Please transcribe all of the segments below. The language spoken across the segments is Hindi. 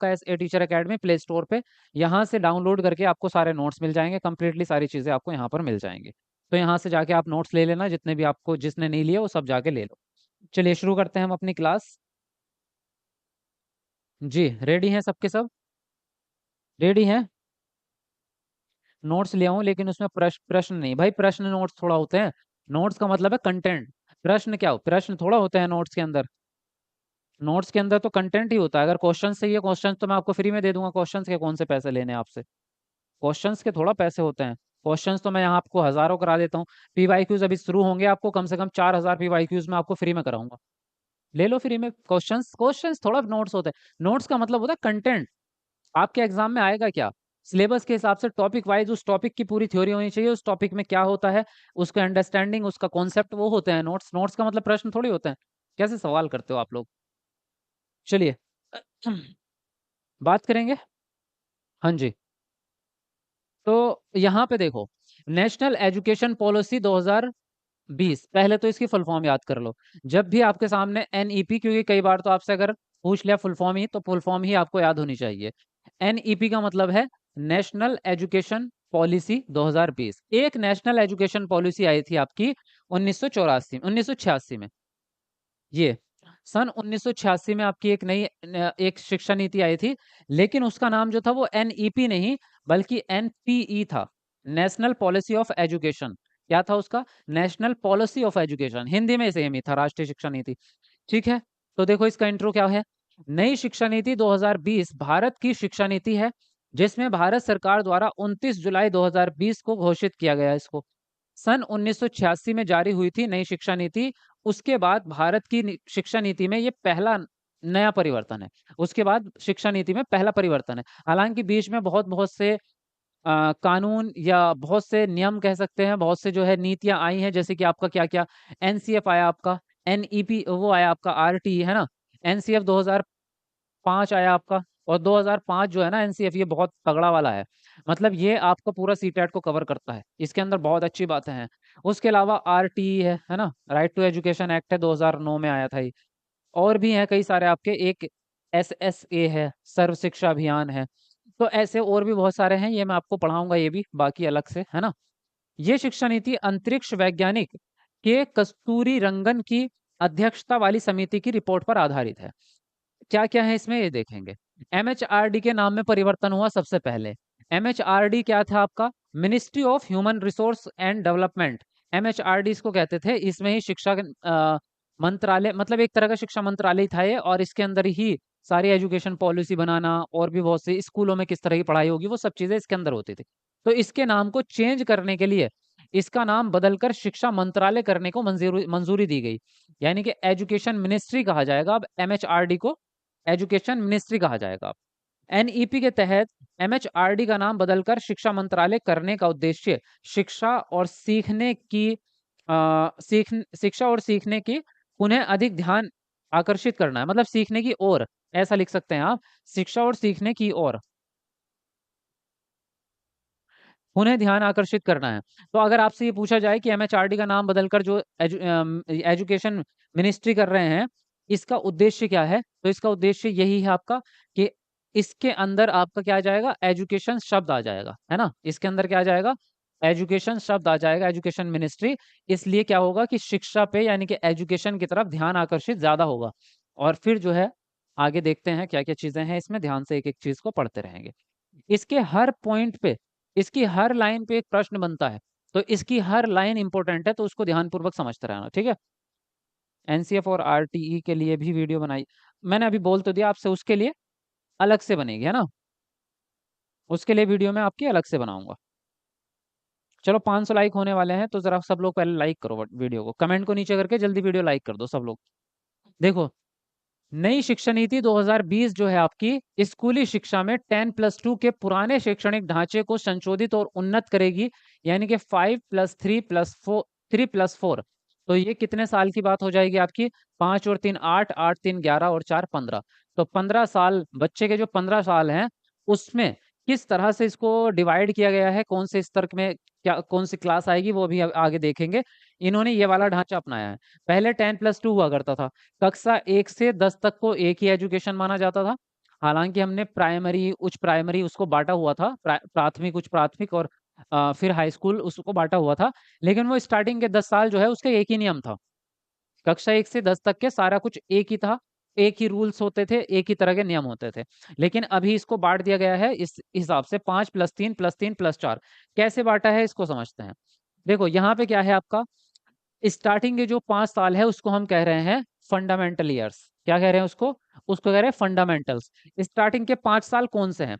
आपका a teacher academy play store पे, यहाँ से डाउनलोड करके आपको सारे नोट्स मिल जाएंगे, कंप्लीटली सारी चीज़ें आपको यहाँ पर मिल जाएंगी। तो यहाँ से जाके आप नोट्स ले लेना, जितने भी आपको, जिसने नहीं लिए वो सब जाके ले लो। चलिए शुरू करते हैं हम अपनी क्लास। जी रेडी हैं सबके सब? रेडी हैं? नोट्स ले आऊं, लेकिन उसमें प्रश्न नहीं भाई, प्रश्न नोट्स थोड़ा होते हैं। नोट्स का मतलब है कंटेंट। प्रश्न क्या हो, प्रश्न थोड़ा होते हैं नोट्स के अंदर। नोट्स के अंदर तो कंटेंट ही होता है। अगर क्वेश्चन चाहिए, क्वेश्चन तो मैं आपको फ्री में दे दूंगा। क्वेश्चंस के कौन से पैसे लेने हैं आपसे? क्वेश्चंस के थोड़ा पैसे होते हैं। क्वेश्चंस तो मैं यहाँ आपको हजारों करा देता हूँ। पीवाईक्यूज अभी शुरू होंगे, आपको कम से कम 4,000 पीवाईक्यूज में आपको फ्री में कराऊंगा। ले लो फ्री में क्वेश्चंस। क्वेश्चंस थोड़ा नोट्स होते हैं। नोट्स का मतलब होता है कंटेंट। आपके एग्जाम में आएगा क्या, सिलेबस के हिसाब से टॉपिक वाइज उस टॉपिक की पूरी थ्योरी होनी चाहिए, उस टॉपिक में क्या होता है, उसका अंडरस्टैंडिंग, उसका कॉन्सेप्ट, वो होते हैं नोट्स। नोट्स का मतलब प्रश्न थोड़ी होते हैं। कैसे सवाल करते हो आप लोग? चलिए बात करेंगे। हाँ जी। तो यहाँ पे देखो, नेशनल एजुकेशन पॉलिसी 2020, पहले तो इसकी फुल फॉर्म याद कर लो। जब भी आपके सामने एनईपी, क्योंकि कई बार तो आपसे अगर पूछ लिया फुल फॉर्म ही, तो फुल फॉर्म ही आपको याद होनी चाहिए। एनईपी का मतलब है नेशनल एजुकेशन पॉलिसी 2020। एक नेशनल एजुकेशन पॉलिसी आई थी आपकी 1986 में। ये सन 1986 में आपकी एक नई एक शिक्षा नीति आई थी, लेकिन उसका नाम जो था वो एनईपी नहीं, बल्कि एनपीई था। National policy of education. क्या था उसका? National policy of education. Hindi में सेम ही था, राष्ट्रीय शिक्षा नीति। ठीक है। तो देखो इसका इंट्रो क्या है। नई शिक्षा नीति 2020 भारत की शिक्षा नीति है, जिसमें भारत सरकार द्वारा 29 जुलाई 2020 को घोषित किया गया इसको। सन 1986 में जारी हुई थी नई शिक्षा नीति। उसके बाद भारत की शिक्षा नीति में ये पहला नया परिवर्तन है। उसके बाद शिक्षा नीति में पहला परिवर्तन है। हालांकि बीच में बहुत बहुत से कानून या बहुत से नियम कह सकते हैं, बहुत से जो है नीतियां आई हैं, जैसे कि आपका क्या क्या, एनसीएफ आया आपका, एनईपी वो आया आपका, आरटी है ना, एनसीएफ 2005 आया आपका। और 2005 जो है ना एनसीएफ, ये बहुत तगड़ा वाला है। मतलब ये आपका पूरा सीटेट को कवर करता है, इसके अंदर बहुत अच्छी बातें हैं। उसके अलावा आरटी है ना, राइट टू एजुकेशन एक्ट है, 2009 में आया था ये। और भी हैं कई सारे आपके, एक एसएसए है, सर्व शिक्षा अभियान है। तो ऐसे और भी बहुत सारे हैं, ये मैं आपको पढ़ाऊंगा ये भी बाकी अलग से, है ना। ये शिक्षा नीति अंतरिक्ष वैज्ञानिक के कस्तूरी रंगन की अध्यक्षता वाली समिति की रिपोर्ट पर आधारित है। क्या क्या है इसमें ये देखेंगे। एमएचआरडी के नाम में परिवर्तन हुआ सबसे पहले। एमएचआरडी क्या था आपका? Ministry of human resource and development. MHRD इसको कहते थे। इसमें ही शिक्षा मंत्रालय, मतलब एक तरह का शिक्षा मंत्रालय था ये, और इसके अंदर ही सारी एजुकेशन पॉलिसी बनाना और भी बहुत से स्कूलों में किस तरह की पढ़ाई होगी वो सब चीजें इसके अंदर होती थी। तो इसके नाम को चेंज करने के लिए इसका नाम बदलकर शिक्षा मंत्रालय करने को मंजूरी मंजूरी दी गई। यानी कि एजुकेशन मिनिस्ट्री कहा जाएगा अब एमएचआरडी को, एजुकेशन मिनिस्ट्री कहा जाएगा अब। एनईपी के तहत एमएचआरडी का नाम बदलकर शिक्षा मंत्रालय करने का उद्देश्य शिक्षा और सीखने की शिक्षा और सीखने की उन्हें अधिक ध्यान आकर्षित करना है, मतलब सीखने की ओर, ऐसा लिख सकते हैं आप, शिक्षा और सीखने की ओर उन्हें ध्यान आकर्षित करना है। तो अगर आपसे ये पूछा जाए कि एमएचआरडी का नाम बदलकर जो एजुकेशन मिनिस्ट्री कर रहे हैं, इसका उद्देश्य क्या है, तो इसका उद्देश्य यही है आपका कि इसके अंदर आपका क्या आ जाएगा, एजुकेशन शब्द आ जाएगा, है ना। इसके अंदर क्या आ जाएगा, एजुकेशन शब्द आ जाएगा, एजुकेशन मिनिस्ट्री। इसलिए क्या होगा कि शिक्षा पे यानी कि एजुकेशन की तरफ ध्यान आकर्षित ज्यादा होगा। और फिर जो है आगे देखते हैं क्या क्या चीजें हैं इसमें, ध्यान से एक एक चीज को पढ़ते रहेंगे। इसके हर पॉइंट पे, इसकी हर लाइन पे एक प्रश्न बनता है। तो इसकी हर लाइन इंपॉर्टेंट है, तो उसको ध्यानपूर्वक समझते रहना, ठीक है। एनसीएफ और आरटीई के लिए भी वीडियो बनाई मैंने, अभी बोल तो दिया आपसे, उसके लिए अलग से बनेगी, है ना। उसके लिए वीडियो मैं आपकी अलग से बनाऊंगा। चलो 500 लाइक होने वाले हैं, तो जरा सब लोग पहले लाइक करो वीडियो को, कमेंट को नीचे करके जल्दी वीडियो लाइक कर दो सब लोग। देखो, नई शिक्षा नीति 2020 जो है आपकी स्कूली शिक्षा में 10+2 के पुराने शैक्षणिक ढांचे को संशोधित और उन्नत करेगी। यानी कि 5+3+4, 3+4। तो ये कितने साल की बात हो जाएगी आपकी? 5 और 3 8, 8 3 11 और 4 15। तो 15 साल, बच्चे के जो 15 साल हैं उसमें किस तरह से इसको डिवाइड किया गया है, कौन से स्तर में क्या कौन सी क्लास आएगी वो भी आगे देखेंगे। इन्होंने ये वाला ढांचा अपनाया है। पहले 10+2 हुआ करता था। कक्षा 1 से 10 तक को एक ही एजुकेशन माना जाता था। हालांकि हमने प्राइमरी, उच्च प्राइमरी उसको बांटा हुआ था, प्राथमिक, उच्च प्राथमिक और फिर हाई स्कूल उसको बांटा हुआ था, लेकिन वो स्टार्टिंग के 10 साल जो है उसका एक ही नियम था। कक्षा 1 से 10 तक के सारा कुछ एक ही था, एक ही रूल्स होते थे, एक ही तरह के नियम होते थे। लेकिन अभी इसको बांट दिया गया है इस हिसाब से, 5+3+3+4। कैसे बांटा है इसको समझते हैं। देखो यहाँ पे क्या है आपका, स्टार्टिंग के जो 5 साल है उसको हम कह रहे हैं फंडामेंटल ईयर्स। क्या कह रहे हैं उसको? उसको कह रहे हैं फंडामेंटल्स। स्टार्टिंग के 5 साल कौन से हैं?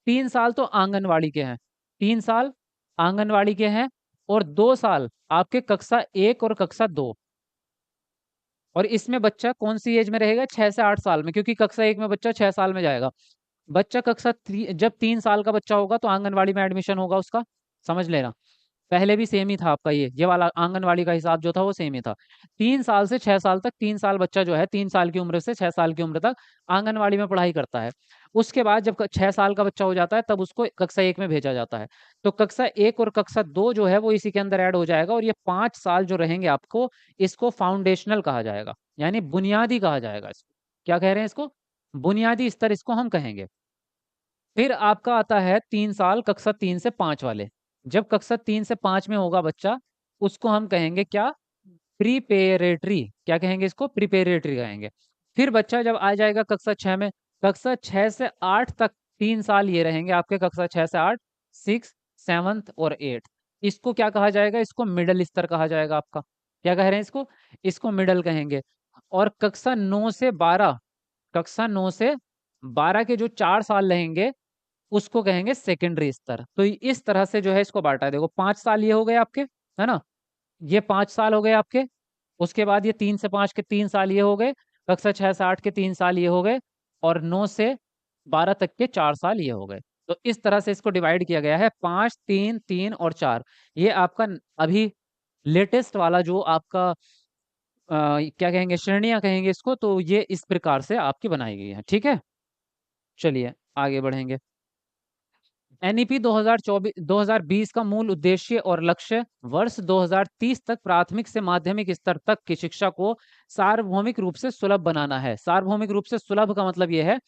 3 साल तो आंगनवाड़ी के हैं, 3 साल आंगनवाड़ी के हैं, और 2 साल आपके कक्षा 1 और कक्षा 2। और इसमें बच्चा कौन सी एज में रहेगा? 6 से 8 साल में, क्योंकि कक्षा 1 में बच्चा 6 साल में जाएगा। बच्चा जब 3 साल का बच्चा होगा तो आंगनवाड़ी में एडमिशन होगा उसका, समझ लेना। पहले भी सेम ही था आपका, ये वाला आंगनवाड़ी का हिसाब जो था वो सेम ही था। 3 साल से 6 साल तक, 3 साल बच्चा जो है 3 साल की उम्र से 6 साल की उम्र तक आंगनवाड़ी में पढ़ाई करता है। उसके बाद जब 6 साल का बच्चा हो जाता है तब उसको कक्षा 1 में भेजा जाता है। तो कक्षा 1 और कक्षा 2 जो है वो इसी के अंदर ऐड हो जाएगा, और ये 5 साल जो रहेंगे आपको, इसको फाउंडेशनल कहा जाएगा, यानी बुनियादी कहा जाएगा इसको। क्या कह रहे हैं इसको? बुनियादी स्तर इसको हम कहेंगे। फिर आपका आता है 3 साल कक्षा 3 से 5 वाले। जब कक्षा 3 से 5 में होगा बच्चा, उसको हम कहेंगे क्या? प्रीपेरेटरी। क्या कहेंगे इसको? प्रीपेरेटरी कहेंगे। फिर बच्चा जब आ जाएगा कक्षा 6 में, कक्षा 6 से 8 तक 3 साल ये रहेंगे आपके, कक्षा 6 से 8, 6, 7 और 8। इसको क्या कहा जाएगा? इसको मिडल स्तर कहा जाएगा आपका। क्या कह रहे हैं इसको? इसको मिडल कहेंगे। और कक्षा 9 से 12 के जो 4 साल रहेंगे उसको कहेंगे सेकेंडरी स्तर। तो इस तरह से जो है इसको बांटा है। देखो 5 साल ये हो गए आपके, है ना? ये 5 साल हो गए आपके। उसके बाद ये 3 से 5 के 3 साल ये हो गए, कक्षा 6 से 8 के 3 साल ये हो गए, और 9 से 12 तक के 4 साल ये हो गए। तो इस तरह से इसको डिवाइड किया गया है, 5, 3, 3 और 4। ये आपका अभी लेटेस्ट वाला जो आपका क्या कहेंगे, श्रेणियां कहेंगे इसको, तो ये इस प्रकार से आपकी बनाई गई है। ठीक है, चलिए आगे बढ़ेंगे। एनईपी 2020 का मूल उद्देश्य और लक्ष्य वर्ष 2030 तक प्राथमिक से माध्यमिक स्तर तक की शिक्षा को सार्वभौमिक रूप से सुलभ बनाना है। सार्वभौमिक रूप से सुलभ का मतलब यह है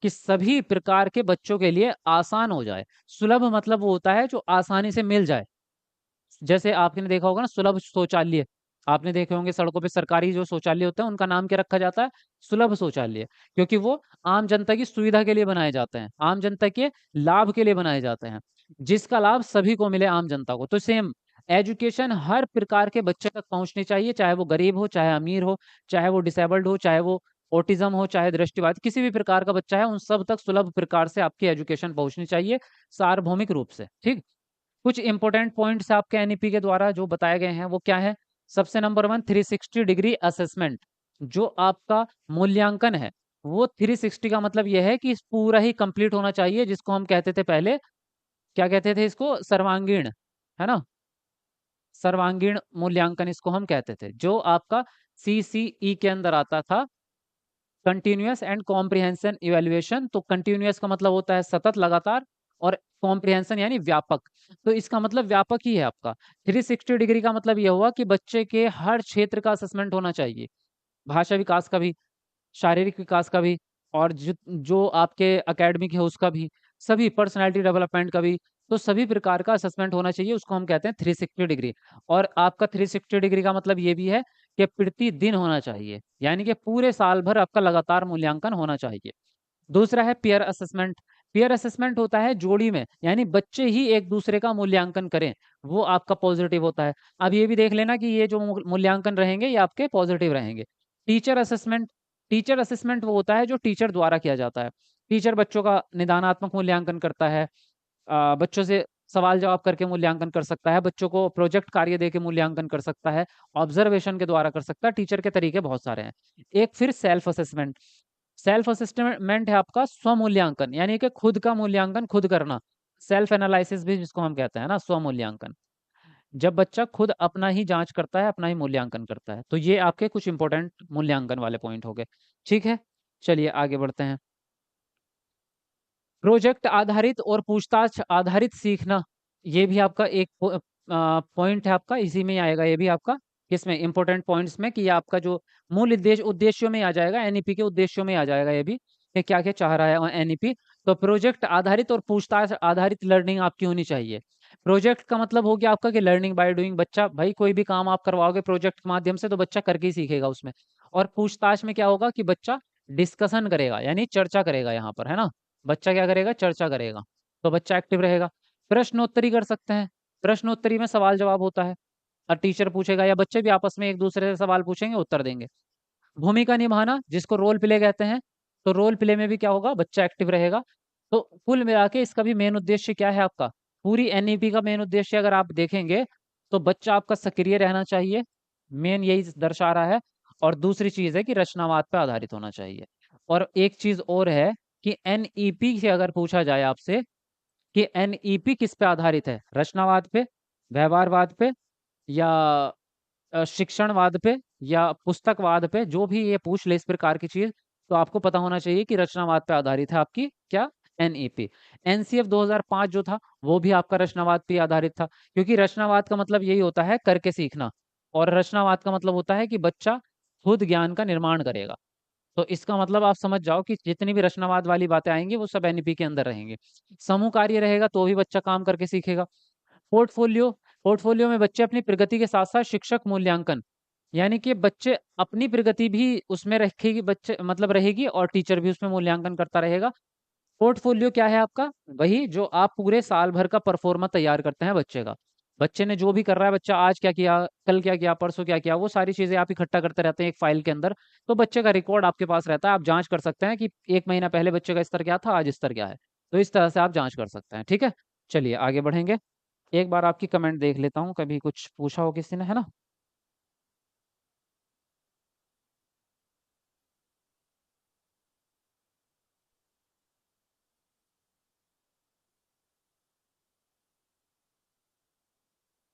कि सभी प्रकार के बच्चों के लिए आसान हो जाए। सुलभ मतलब वो होता है जो आसानी से मिल जाए। जैसे आपने देखा होगा ना, सुलभ शौचालय। आपने देखे होंगे सड़कों पे सरकारी जो शौचालय होते हैं उनका नाम क्या रखा जाता है? सुलभ शौचालय। क्योंकि वो आम जनता की सुविधा के लिए बनाए जाते हैं, आम जनता के लाभ के लिए बनाए जाते हैं, जिसका लाभ सभी को मिले, आम जनता को। तो सेम एजुकेशन हर प्रकार के बच्चे तक पहुंचनी चाहिए, चाहे वो गरीब हो, चाहे अमीर हो, चाहे वो डिसेबल्ड हो, चाहे वो ऑटिज्म हो, चाहे दृष्टिबाधित, किसी भी प्रकार का बच्चा है, उन सब तक सुलभ प्रकार से आपकी एजुकेशन पहुंचनी चाहिए, सार्वभौमिक रूप से। ठीक। कुछ इंपॉर्टेंट पॉइंट्स आपके एनईपी के द्वारा जो बताए गए हैं वो क्या है? सबसे नंबर 1, 360 डिग्री असेसमेंट। जो आपका मूल्यांकन है वो 360 का मतलब यह है कि इस पूरा ही कंप्लीट होना चाहिए, जिसको हम कहते थे पहले, क्या कहते थे इसको? सर्वांगीण, है ना? सर्वांगीण मूल्यांकन इसको हम कहते थे, जो आपका सीसीई के अंदर आता था, कंटिन्यूअस एंड कॉम्प्रिहेंशन इवेल्युएशन। तो कंटिन्यूअस का मतलब होता है सतत, लगातार, और कॉम्प्रिहेंशन यानी व्यापक। तो इसका मतलब व्यापक ही है आपका। 360 डिग्री का मतलब यह हुआ कि बच्चे के हर क्षेत्र का असेसमेंट होना चाहिए, भाषा विकास का भी, शारीरिक विकास का भी, और जो आपके एकेडमिक है उसका भी, सभी पर्सनालिटी डेवलपमेंट का भी। तो सभी प्रकार का असेसमेंट होना चाहिए, उसको हम कहते हैं 360 डिग्री। और आपका 360 डिग्री का मतलब ये भी है कि प्रतिदिन होना चाहिए, यानी कि पूरे साल भर आपका लगातार मूल्यांकन होना चाहिए। दूसरा है पेयर असेसमेंट। पेयर असेसमेंट होता है जोड़ी में, यानी बच्चे ही एक दूसरे का मूल्यांकन करें, वो आपका पॉजिटिव होता है। अब ये भी देख लेना कि ये जो मूल्यांकन रहेंगे ये आपके पॉजिटिव रहेंगे। Teacher assessment. टीचर असेसमेंट वो होता है जो टीचर द्वारा किया जाता है। टीचर बच्चों का निदानात्मक मूल्यांकन करता है, बच्चों से सवाल जवाब करके मूल्यांकन कर सकता है, बच्चों को प्रोजेक्ट कार्य दे के मूल्यांकन कर सकता है, ऑब्जर्वेशन के द्वारा कर सकता है। टीचर के तरीके बहुत सारे हैं। एक फिर सेल्फ असेसमेंट। सेल्फ असेसमेंट है आपका स्वमूल्यांकन, यानी कि खुद का मूल्यांकन खुद करना। सेल्फ एनालिसिस भी जिसको हम कहते हैं ना, स्वमूल्यांकन। जब बच्चा खुद अपना ही जांच करता है, अपना ही मूल्यांकन करता है। तो ये आपके कुछ इंपॉर्टेंट मूल्यांकन वाले पॉइंट हो गए। ठीक है, चलिए आगे बढ़ते हैं। प्रोजेक्ट आधारित और पूछताछ आधारित सीखना, ये भी आपका एक पॉइंट है आपका, इसी में ही आएगा ये भी आपका, किसमें? इंपॉर्टेंट पॉइंट्स में, कि ये आपका जो मूल उद्देश्यों में आ जाएगा, एनईपी के उद्देश्यों में आ जाएगा ये भी। ये क्या क्या चाह रहा है एनईपी। तो प्रोजेक्ट आधारित और पूछताछ आधारित लर्निंग आपकी होनी चाहिए। प्रोजेक्ट का मतलब हो गया आपका कि लर्निंग बाय डूइंग, बच्चा भाई कोई भी काम आप करवाओगे प्रोजेक्ट के माध्यम से तो बच्चा करके ही सीखेगा उसमें। और पूछताछ में क्या होगा कि बच्चा डिस्कशन करेगा, यानी चर्चा करेगा यहाँ पर, है ना। बच्चा क्या करेगा, चर्चा करेगा, तो बच्चा एक्टिव रहेगा। प्रश्नोत्तरी कर सकते हैं, प्रश्नोत्तरी में सवाल जवाब होता है, और टीचर पूछेगा या बच्चे भी आपस में एक दूसरे से सवाल पूछेंगे, उत्तर देंगे। भूमिका निभाना जिसको रोल प्ले कहते हैं, तो रोल प्ले में भी क्या होगा, बच्चा एक्टिव रहेगा। तो कुल मिला के इसका भी मेन उद्देश्य क्या है आपका, पूरी एनईपी का मेन उद्देश्य अगर आप देखेंगे तो बच्चा आपका सक्रिय रहना चाहिए, मेन यही दर्शा रहा है। और दूसरी चीज है कि रचनावाद पे आधारित होना चाहिए। और एक चीज और है कि एनईपी से अगर पूछा जाए आपसे कि एनईपी किस पे आधारित है, रचनावाद पे, व्यवहारवाद पे, या शिक्षणवाद पे, या पुस्तकवाद पे, जो भी ये पूछ ले इस प्रकार की चीज, तो आपको पता होना चाहिए कि रचनावाद पे आधारित है आपकी क्या, एनईपी। एनसीएफ 2005 जो था वो भी आपका रचनावाद पे आधारित था, क्योंकि रचनावाद का मतलब यही होता है करके सीखना, और रचनावाद का मतलब होता है कि बच्चा खुद ज्ञान का निर्माण करेगा। तो इसका मतलब आप समझ जाओ कि जितनी भी रचनावाद वाली बातें आएंगी वो सब एनईपी के अंदर रहेंगे। समूह कार्य रहेगा तो भी बच्चा काम करके सीखेगा। पोर्टफोलियो, पोर्टफोलियो में बच्चे अपनी प्रगति के साथ साथ शिक्षक मूल्यांकन, यानी कि बच्चे अपनी प्रगति भी उसमें रखेगी, बच्चे मतलब रहेगी, और टीचर भी उसमें मूल्यांकन करता रहेगा। पोर्टफोलियो क्या है आपका, वही जो आप पूरे साल भर का परफॉर्मा तैयार करते हैं बच्चे का। बच्चे ने जो भी कर रहा है, बच्चा आज क्या किया, कल क्या किया, परसों क्या किया, वो सारी चीजें आप इकट्ठा करते रहते हैं एक फाइल के अंदर। तो बच्चे का रिकॉर्ड आपके पास रहता है, आप जांच कर सकते हैं कि एक महीना पहले बच्चे का स्तर क्या था, आज स्तर क्या है। तो इस तरह से आप जांच कर सकते हैं, ठीक है। चलिए आगे बढ़ेंगे। एक बार आपकी कमेंट देख लेता हूँ, कभी कुछ पूछा हो किसी ने, है ना।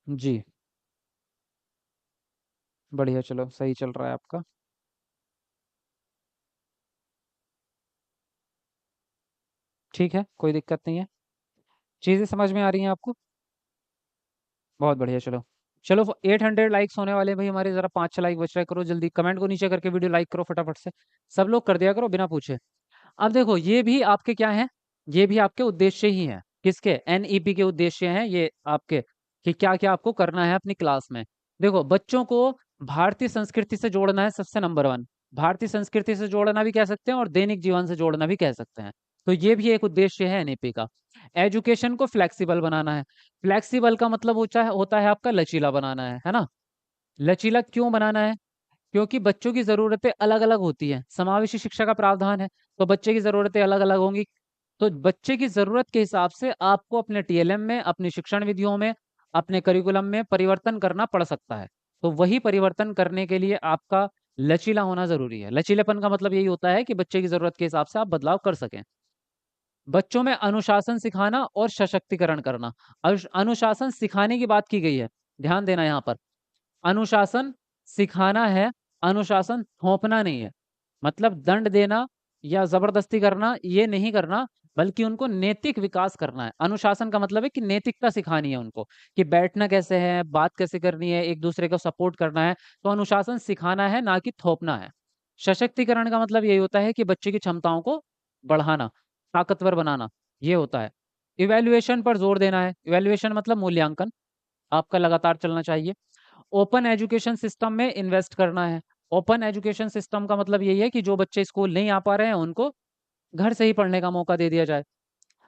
जी, बढ़िया, चलो सही चल रहा है आपका। ठीक है, कोई दिक्कत नहीं है, चीज़ें समझ में आ रही हैं आपको। बहुत बढ़िया, चलो। चलो 800 लाइक्स होने वाले हैं भाई हमारे, जरा 5-6 लाइक बच रहे, करो जल्दी, कमेंट को नीचे करके वीडियो लाइक करो फटाफट से। सब लोग कर दिया करो बिना पूछे। अब देखो ये भी आपके क्या हैं, ये भी आपके उद्देश्य ही हैं, किसके, एनईपी के उद्देश्य हैं ये आपके, कि क्या क्या आपको करना है अपनी क्लास में। देखो बच्चों को भारतीय संस्कृति से जोड़ना है, सबसे नंबर 1। भारतीय संस्कृति से जोड़ना भी कह सकते हैं और दैनिक जीवन से जोड़ना भी कह सकते हैं। तो ये भी एक उद्देश्य है एनईपी का। एजुकेशन को फ्लेक्सिबल बनाना है। फ्लेक्सिबल का मतलब होता है आपका लचीला बनाना है ना। लचीला क्यों बनाना है, क्योंकि बच्चों की ज़रूरतें अलग-अलग होती हैं। समावेशी शिक्षा का प्रावधान है, तो बच्चे की ज़रूरतें अलग-अलग होंगी। तो बच्चे की ज़रूरत के हिसाब से आपको अपने टीएलएम में, अपनी शिक्षण विधियों में, अपने करिकुलम में परिवर्तन करना पड़ सकता है। तो वही परिवर्तन करने के लिए आपका लचीला होना ज़रूरी है। लचीलेपन का मतलब यही होता है कि बच्चे की ज़रूरत के हिसाब से आप बदलाव कर सकें। बच्चों में अनुशासन सिखाना और सशक्तिकरण करना। अनुशासन सिखाने की बात की गई है, ध्यान देना यहाँ पर। अनुशासन सिखाना है, अनुशासन थोपना नहीं है। मतलब दंड देना या ज़बरदस्ती करना ये नहीं करना, बल्कि उनको नैतिक विकास करना है। अनुशासन का मतलब है कि नैतिकता सिखानी है उनको, कि बैठना कैसे है, बात कैसे करनी है, एक-दूसरे को सपोर्ट करना है। तो अनुशासन सिखाना है, ना कि थोपना है। सशक्तिकरण का मतलब यही होता है कि बच्चे की क्षमताओं को बढ़ाना, ताकतवर बनाना, ये होता है। इवैल्यूएशन पर ज़ोर देना है। इवैल्यूएशन मतलब मूल्यांकन, आपका लगातार चलना चाहिए। ओपन एजुकेशन सिस्टम में इन्वेस्ट करना है। ओपन एजुकेशन सिस्टम का मतलब यही है कि जो बच्चे स्कूल नहीं आ पा रहे हैं उनको घर से ही पढ़ने का मौका दे दिया जाए।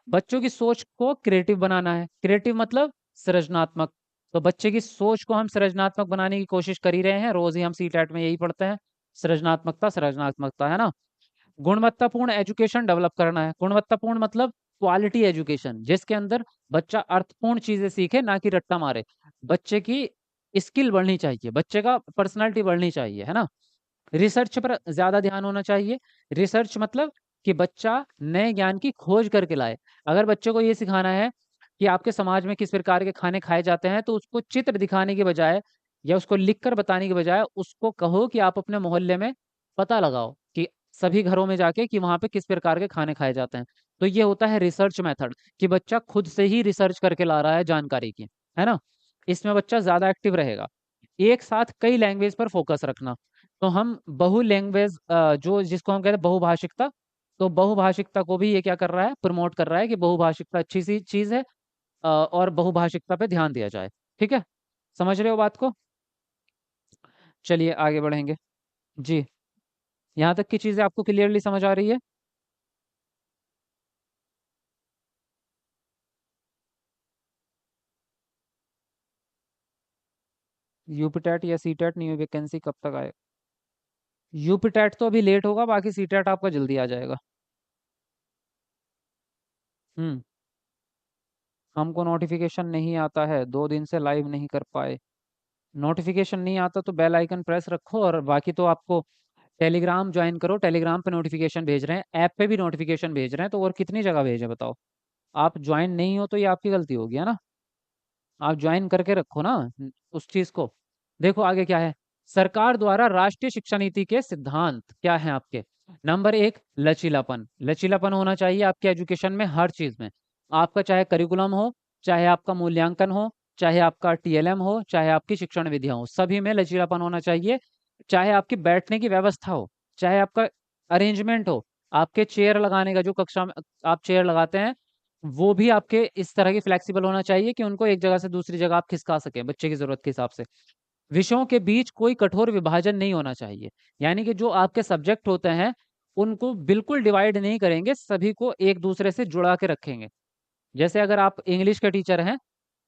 बच्चों की सोच को क्रिएटिव बनाना है। क्रिएटिव मतलब सृजनात्मक। तो बच्चे की सोच को हम सृजनात्मक बनाने की कोशिश कर ही रहे हैं, रोज ही हम सीटेट में यही पढ़ते हैं, सृजनात्मकता सृजनात्मकता, है ना। गुणवत्तापूर्ण एजुकेशन डेवलप करना है। गुणवत्तापूर्ण मतलब क्वालिटी एजुकेशन, जिसके अंदर बच्चा अर्थपूर्ण चीजें सीखे, ना कि रट्टा मारे। बच्चे की स्किल बढ़नी चाहिए, बच्चे का पर्सनालिटी बढ़नी चाहिए, है ना। रिसर्च पर ज्यादा ध्यान होना चाहिए। रिसर्च मतलब कि बच्चा नए ज्ञान की खोज करके लाए। अगर बच्चे को ये सिखाना है कि आपके समाज में किस प्रकार के खाने खाए जाते हैं, तो उसको चित्र दिखाने के बजाय या उसको लिख कर बताने के बजाय उसको कहो कि आप अपने मोहल्ले में पता लगाओ कि सभी घरों में जाके कि वहाँ पे किस प्रकार के खाने खाए जाते हैं। तो ये होता है रिसर्च मेथड, कि बच्चा खुद से ही रिसर्च करके ला रहा है जानकारी की, है ना। इसमें बच्चा ज़्यादा एक्टिव रहेगा। एक साथ कई लैंग्वेज पर फोकस रखना। तो हम बहु लैंग्वेज जो जिसको हम कहते हैं बहुभाषिकता, तो बहुभाषिकता को भी ये क्या कर रहा है, प्रमोट कर रहा है कि बहुभाषिकता अच्छी सी चीज है, और बहुभाषिकता पे ध्यान दिया जाए। ठीक है, समझ रहे हो बात को? चलिए आगे बढ़ेंगे। जी, यहाँ तक की चीजें आपको क्लियरली समझ आ रही है? यूपीटेट या सीटेट न्यू वैकेंसी कब तक आए? यूपीटेट तो अभी लेट होगा, बाकी सीटेट आपका जल्दी आ जाएगा। हम्म। हमको नोटिफिकेशन नहीं आता है, 2 दिन से लाइव नहीं कर पाए। नोटिफिकेशन नहीं आता तो बेल आइकन प्रेस रखो, और बाकी तो आपको टेलीग्राम ज्वाइन करो, टेलीग्राम पे नोटिफिकेशन भेज रहे हैं, ऐप पे भी नोटिफिकेशन भेज रहे हैं, तो और कितनी जगह भेजे बताओ? आप ज्वाइन नहीं हो तो ये आपकी गलती होगी, है ना? आप ज्वाइन करके रखो ना उस चीज को। देखो आगे क्या है। सरकार द्वारा राष्ट्रीय शिक्षा नीति के सिद्धांत क्या हैं आपके? नंबर 1, लचीलापन। लचीलापन होना चाहिए आपके एजुकेशन में, हर चीज में। आपका चाहे करिकुलम हो, चाहे आपका मूल्यांकन हो, चाहे आपका टीएलएम हो, चाहे आपकी शिक्षण विधियां हो, सभी में लचीलापन होना चाहिए। चाहे आपकी बैठने की व्यवस्था हो, चाहे आपका अरेंजमेंट हो, आपके चेयर लगाने का, जो कक्षा में आप चेयर लगाते हैं, वो भी आपके इस तरह की फ्लेक्सिबल होना चाहिए कि उनको एक जगह से दूसरी जगह आप खिसका सकें बच्चे की जरूरत के हिसाब से। विषयों के बीच कोई कठोर विभाजन नहीं होना चाहिए, यानी कि जो आपके सब्जेक्ट होते हैं उनको बिल्कुल डिवाइड नहीं करेंगे, सभी को एक दूसरे से जुड़ा के रखेंगे। जैसे अगर आप इंग्लिश के टीचर हैं,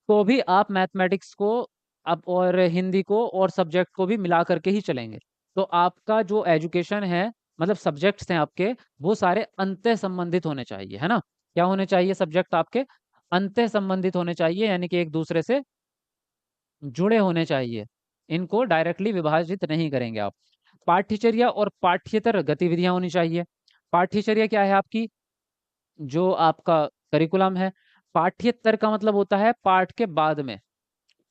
तो भी आप मैथमेटिक्स को अब और हिंदी को और सब्जेक्ट को भी मिला करके ही चलेंगे। तो आपका जो एजुकेशन है, मतलब सब्जेक्ट्स हैं आपके, वो सारे अंतः संबंधित होने चाहिए, है ना? क्या होने चाहिए सब्जेक्ट आपके? अंतः संबंधित होने चाहिए, यानी कि एक दूसरे से जुड़े होने चाहिए। इनको डायरेक्टली विभाजित नहीं करेंगे आप। पाठ्यचर्या और पाठ्येतर गतिविधियां होनी चाहिए। पाठ्यचर्या क्या है आपकी? जो आपका करिकुलम है। पाठ्येतर का मतलब होता है पाठ के बाद में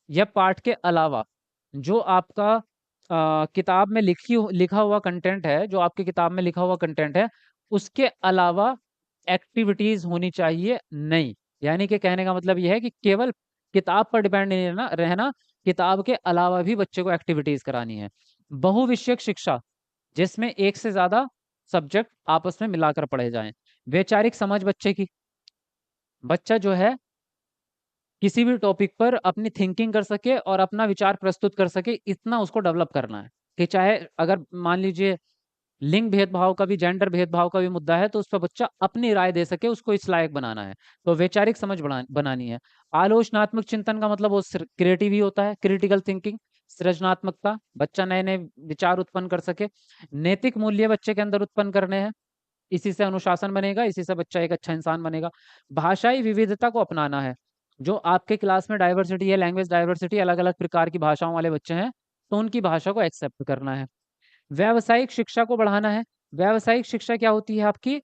या पाठ के अलावा, जो आपका किताब में लिखा हुआ कंटेंट है, जो आपकी किताब में लिखा हुआ कंटेंट है, उसके अलावा एक्टिविटीज होनी चाहिए नई। यानी कि कहने का मतलब यह है कि केवल किताब पर डिपेंड नहीं रहना रहना, किताब के अलावा भी बच्चे को एक्टिविटीज करानी है। बहुविषयक शिक्षा, जिसमें एक से ज्यादा सब्जेक्ट आपस में मिलाकर पढ़े जाएं। वैचारिक समझ बच्चे की, बच्चा जो है किसी भी टॉपिक पर अपनी थिंकिंग कर सके और अपना विचार प्रस्तुत कर सके, इतना उसको डेवलप करना है। कि चाहे अगर मान लीजिए लिंग भेदभाव का भी, जेंडर भेदभाव का भी मुद्दा है, तो उस पर बच्चा अपनी राय दे सके, उसको इस लायक बनाना है। तो वैचारिक समझ बनानी है। आलोचनात्मक चिंतन का मतलब वो क्रिएटिव ही होता है, क्रिटिकल थिंकिंग, सृजनात्मकता, बच्चा नए नए विचार उत्पन्न कर सके। नैतिक मूल्य बच्चे के अंदर उत्पन्न करने हैं, इसी से अनुशासन बनेगा, इसी से बच्चा एक अच्छा इंसान बनेगा। भाषाई विविधता को अपनाना है। जो आपके क्लास में डाइवर्सिटी है, लैंग्वेज डाइवर्सिटी, अलग अलग प्रकार की भाषाओं वाले बच्चे हैं, तो उनकी भाषा को एक्सेप्ट करना है। व्यावसायिक शिक्षा को बढ़ाना है। व्यावसायिक शिक्षा क्या होती है आपकी?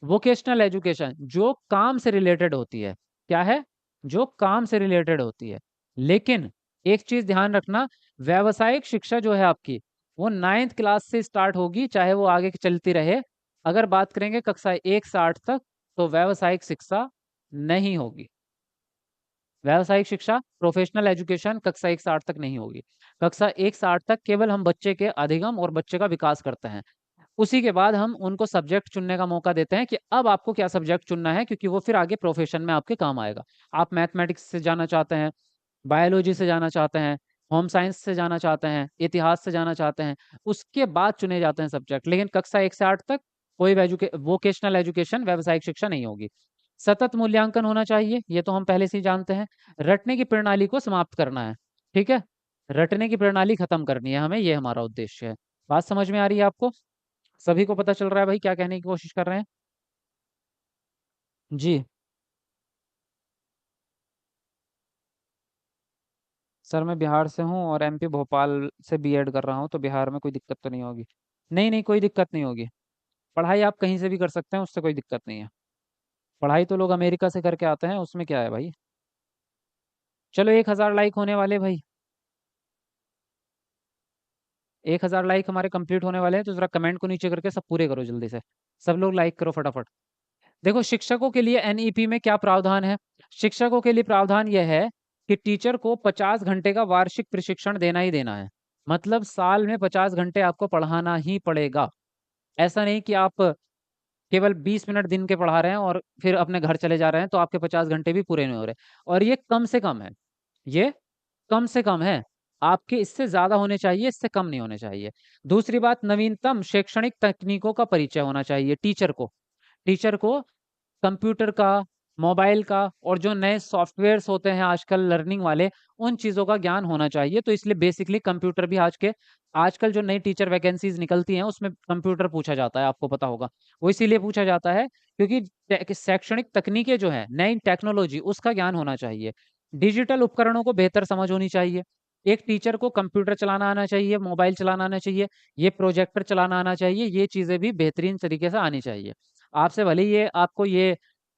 वोकेशनल एजुकेशन, जो काम से रिलेटेड होती है। क्या है? जो काम से रिलेटेड होती है। लेकिन एक चीज ध्यान रखना, व्यावसायिक शिक्षा जो है आपकी, वो 9th क्लास से स्टार्ट होगी, चाहे वो आगे की चलती रहे। अगर बात करेंगे कक्षा 1 से 8 तक, तो व्यावसायिक शिक्षा नहीं होगी। व्यावसायिक शिक्षा, प्रोफेशनल एजुकेशन कक्षा 1 से 8 तक नहीं होगी। कक्षा 1 से 8 तक केवल हम बच्चे के अधिगम और बच्चे का विकास करते हैं। उसी के बाद हम उनको सब्जेक्ट चुनने का मौका देते हैं कि अब आपको क्या सब्जेक्ट चुनना है, क्योंकि वो फिर आगे प्रोफेशन में आपके काम आएगा। आप मैथमेटिक्स से जाना चाहते हैं, बायोलॉजी से जाना चाहते हैं, होम साइंस से जाना चाहते हैं, इतिहास से जाना चाहते हैं, उसके बाद चुने जाते हैं सब्जेक्ट। लेकिन कक्षा 1 से 8 तक कोई वोकेशनल एजुकेशन, व्यावसायिक शिक्षा नहीं होगी। सतत मूल्यांकन होना चाहिए, ये तो हम पहले से ही जानते हैं। रटने की प्रणाली को समाप्त करना है। ठीक है, रटने की प्रणाली खत्म करनी है हमें, ये हमारा उद्देश्य है। बात समझ में आ रही है आपको? सभी को पता चल रहा है भाई क्या कहने की कोशिश कर रहे हैं? जी सर, मैं बिहार से हूँ और एमपी भोपाल से बीएड कर रहा हूँ, तो बिहार में कोई दिक्कत तो नहीं होगी? नहीं नहीं, कोई दिक्कत नहीं होगी। पढ़ाई आप कहीं से भी कर सकते हैं, उससे कोई दिक्कत नहीं है। पढ़ाई तो लोग अमेरिका से करके आते हैं, उसमें क्या है भाई। चलो 1,000 लाइक होने वाले भाई, 1,000 लाइक हमारे कंप्लीट होने वाले हैं, तो जरा कमेंट को नीचे करके सब पूरे करो जल्दी से। सब लोग लाइक करो फटाफट। देखो शिक्षकों के लिए एनईपी में क्या प्रावधान है। शिक्षकों के लिए प्रावधान यह है कि टीचर को 50 घंटे का वार्षिक प्रशिक्षण देना ही देना है। मतलब साल में 50 घंटे आपको पढ़ाना ही पड़ेगा। ऐसा नहीं कि आप केवल 20 मिनट दिन के पढ़ा रहे हैं और फिर अपने घर चले जा रहे हैं, तो आपके 50 घंटे भी पूरे नहीं हो रहे। और ये कम से कम है, ये कम से कम है। आपके इससे ज़्यादा होने चाहिए, इससे कम नहीं होने चाहिए। दूसरी बात, नवीनतम शैक्षणिक तकनीकों का परिचय होना चाहिए टीचर को। टीचर को कंप्यूटर का, मोबाइल का और जो नए सॉफ्टवेयर्स होते हैं आजकल लर्निंग वाले, उन चीज़ों का ज्ञान होना चाहिए। तो इसलिए बेसिकली कंप्यूटर भी आजकल जो नई टीचर वैकेंसीज़ निकलती हैं, उसमें कंप्यूटर पूछा जाता है, आपको पता होगा। वो इसीलिए पूछा जाता है क्योंकि शैक्षणिक तकनीकें जो हैं, नई टेक्नोलॉजी, उसका ज्ञान होना चाहिए। डिजिटल उपकरणों को बेहतर समझ होनी चाहिए। एक टीचर को कंप्यूटर चलाना आना चाहिए, मोबाइल चलाना आना चाहिए, ये प्रोजेक्टर चलाना आना चाहिए, ये चीज़ें भी बेहतरीन तरीके से आनी चाहिए। आपसे भले ही ये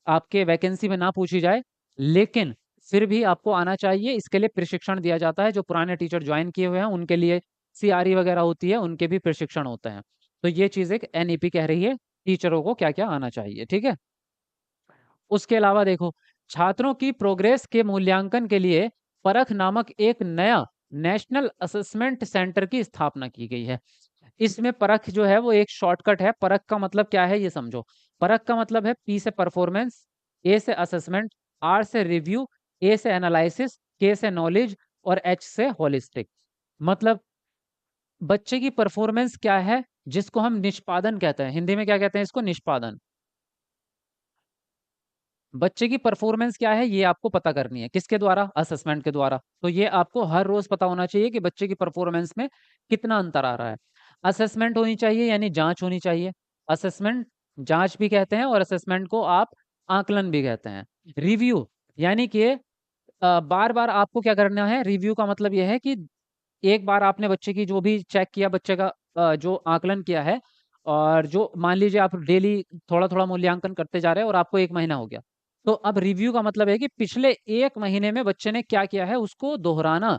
आपके वैकेंसी में ना पूछी जाए, लेकिन फिर भी आपको आना चाहिए। इसके लिए प्रशिक्षण दिया जाता है, जो पुराने टीचर ज्वाइन किए हुए हैं उनके लिए सीआरई वगैरह होती है, उनके भी प्रशिक्षण होते हैं। तो ये चीज़ एक एनईपी कह रही है, टीचरों को क्या-क्या आना चाहिए, ठीक है? उसके अलावा देखो, छात्रों की प्रोग्रेस के मूल्यांकन के लिए परख नामक एक नया नेशनल असेसमेंट सेंटर की स्थापना की गई है। इसमें परख जो है वो एक शॉर्टकट है। परख का मतलब क्या है ये समझो। परख का मतलब है पी से परफॉर्मेंस, ए से असेसमेंट, आर से रिव्यू, ए से एनालिसिस, के से नॉलेज और एच से होलिस्टिक। मतलब बच्चे की परफॉर्मेंस क्या है, जिसको हम निष्पादन कहते हैं। हिंदी में क्या कहते हैं इसको? निष्पादन। बच्चे की परफॉर्मेंस क्या है ये आपको पता करनी है। किसके द्वारा? असेसमेंट के द्वारा। तो ये आपको हर रोज पता होना चाहिए कि बच्चे की परफॉर्मेंस में कितना अंतर आ रहा है। असेसमेंट होनी चाहिए, यानी जांच होनी चाहिए। असेसमेंट जांच भी कहते हैं और असेसमेंट को आप आकलन भी कहते हैं। रिव्यू यानी कि बार बार आपको क्या करना है। रिव्यू का मतलब यह है कि एक बार आपने बच्चे की जो भी चेक किया, बच्चे का जो आकलन किया है, और जो मान लीजिए आप डेली थोड़ा-थोड़ा मूल्यांकन करते जा रहे हैं और आपको 1 महीना हो गया। तो अब रिव्यू का मतलब है कि पिछले 1 महीने में बच्चे ने क्या किया है, उसको दोहराना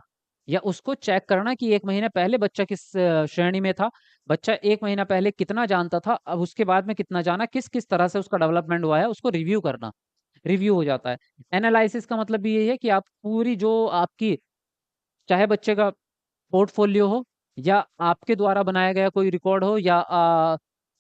या उसको चेक करना कि 1 महीने पहले बच्चा किस श्रेणी में था, बच्चा 1 महीना पहले कितना जानता था, अब उसके बाद में कितना जाना, किस-किस तरह से उसका डेवलपमेंट हुआ है, उसको रिव्यू करना। रिव्यू हो जाता है। एनालिसिस का मतलब भी यही है कि आप पूरी जो आपकी, चाहे बच्चे का पोर्टफोलियो हो या आपके द्वारा बनाया गया कोई रिकॉर्ड हो या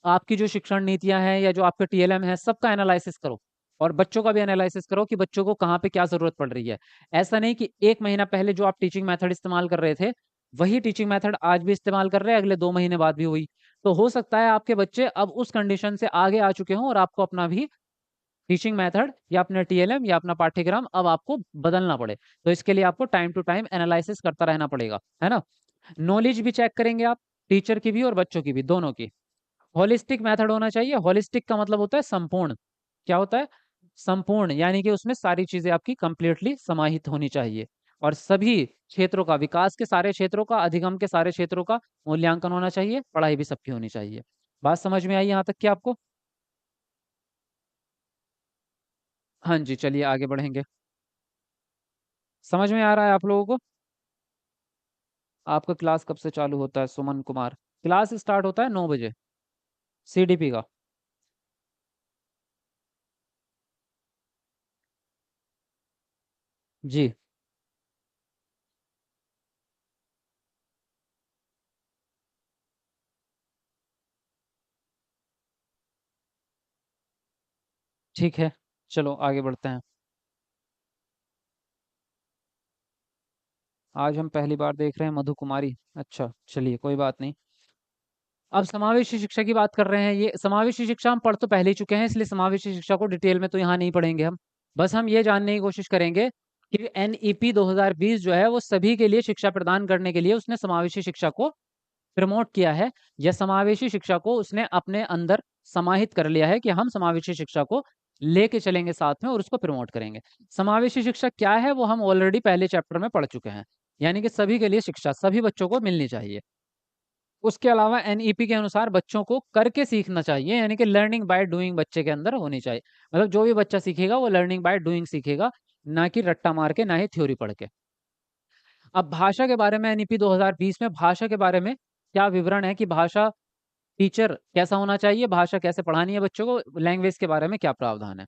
आपकी जो शिक्षण नीतियाँ हैं या जो आपके टीएलएम है, सबका एनालिसिस करो और बच्चों का भी एनालिसिस करो कि बच्चों को कहाँ पे क्या ज़रूरत पड़ रही है। ऐसा नहीं कि 1 महीना पहले जो आप टीचिंग मेथड इस्तेमाल कर रहे थे, वही टीचिंग मेथड आज भी इस्तेमाल कर रहे हैं, अगले 2 महीने बाद भी वही। तो हो सकता है आपके बच्चे अब उस कंडीशन से आगे आ चुके हों और आपको अपना भी टीचिंग मेथड या अपना टीएलएम या अपना पाठ्यक्रम अब आपको बदलना पड़े। तो इसके लिए आपको टाइम टू टाइम एनालिसिस करता रहना पड़ेगा, है ना? नॉलेज भी चेक करेंगे आप, टीचर की भी और बच्चों की भी, दोनों की। होलिस्टिक मेथड होना चाहिए। होलिस्टिक का मतलब होता है संपूर्ण। क्या होता है? संपूर्ण, यानी कि उसमें सारी चीज़ें आपकी कंप्लीटली समाहित होनी चाहिए और सभी क्षेत्रों का, विकास के सारे क्षेत्रों का, अधिगम के सारे क्षेत्रों का मूल्यांकन होना चाहिए, पढ़ाई भी सबकी होनी चाहिए। बात समझ में आई यहाँ तक कि आपको? हाँ जी, चलिए आगे बढ़ेंगे। समझ में आ रहा है आप लोगों को? आपका क्लास कब से चालू होता है सुमन कुमार? क्लास स्टार्ट होता है 9 बजे, सीडीपी का। जी, ठीक है। चलो आगे बढ़ते हैं। आज हम पहली बार देख रहे हैं मधु कुमारी। अच्छा, चलिए कोई बात नहीं। अब समावेशी शिक्षा की बात कर रहे हैं। ये समावेशी शिक्षा हम पढ़ तो पहले ही चुके हैं, इसलिए समावेशी शिक्षा को डिटेल में तो यहाँ नहीं पढ़ेंगे हम। बस हम ये जानने की कोशिश करेंगे कि एनईपी 2020 जो है वो सभी के लिए शिक्षा प्रदान करने के लिए उसने समावेशी शिक्षा को प्रमोट किया है, या समावेशी शिक्षा को उसने अपने अंदर समाहित कर लिया है कि हम समावेशी शिक्षा को लेके चलेंगे साथ में और उसको प्रमोट करेंगे। समावेशी शिक्षा क्या है वो हम ऑलरेडी पहले चैप्टर में पढ़ चुके हैं, यानी कि सभी के लिए शिक्षा सभी बच्चों को मिलनी चाहिए। उसके अलावा एनईपी के अनुसार बच्चों को करके सीखना चाहिए, यानी कि लर्निंग बाय डूइंग बच्चे के अंदर होनी चाहिए। मतलब जो भी बच्चा सीखेगा वो लर्निंग बाय डूइंग सीखेगा, ना कि रट्टा मार के, ना ही थ्योरी पढ़ के। अब भाषा के बारे में एनईपी 2020 में भाषा के बारे में क्या विवरण है कि भाषा टीचर कैसा होना चाहिए, भाषा कैसे पढ़ानी है बच्चों को, लैंग्वेज के बारे में क्या प्रावधान है।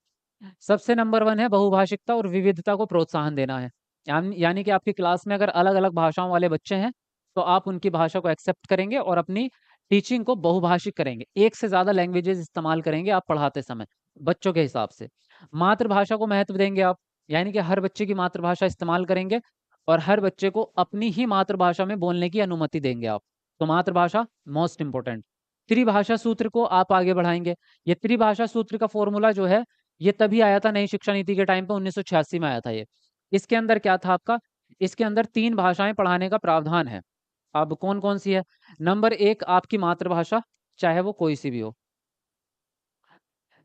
सबसे नंबर 1 है बहुभाषिकता और विविधता को प्रोत्साहन देना है। यानी कि आपकी क्लास में अगर अलग-अलग भाषाओं वाले बच्चे हैं, तो आप उनकी भाषा को एक्सेप्ट करेंगे और अपनी टीचिंग को बहुभाषिक करेंगे, एक से ज्यादा लैंग्वेजेस इस्तेमाल करेंगे आप पढ़ाते समय बच्चों के हिसाब से। मातृभाषा को महत्व देंगे आप, यानी कि हर बच्चे की मातृभाषा इस्तेमाल करेंगे और हर बच्चे को अपनी ही मातृभाषा में बोलने की अनुमति देंगे आप। तो मातृभाषा मोस्ट इंपोर्टेंट। त्रिभाषा सूत्र को आप आगे बढ़ाएंगे। ये त्रिभाषा सूत्र का फॉर्मूला जो है ये तभी आया था नई शिक्षा नीति के टाइम पे, 1986 में आया था ये। इसके अंदर क्या था आपका, इसके अंदर 3 भाषाएं पढ़ाने का प्रावधान है। अब कौन कौन सी है? नंबर 1 आपकी मातृभाषा, चाहे वो कोई सी भी हो।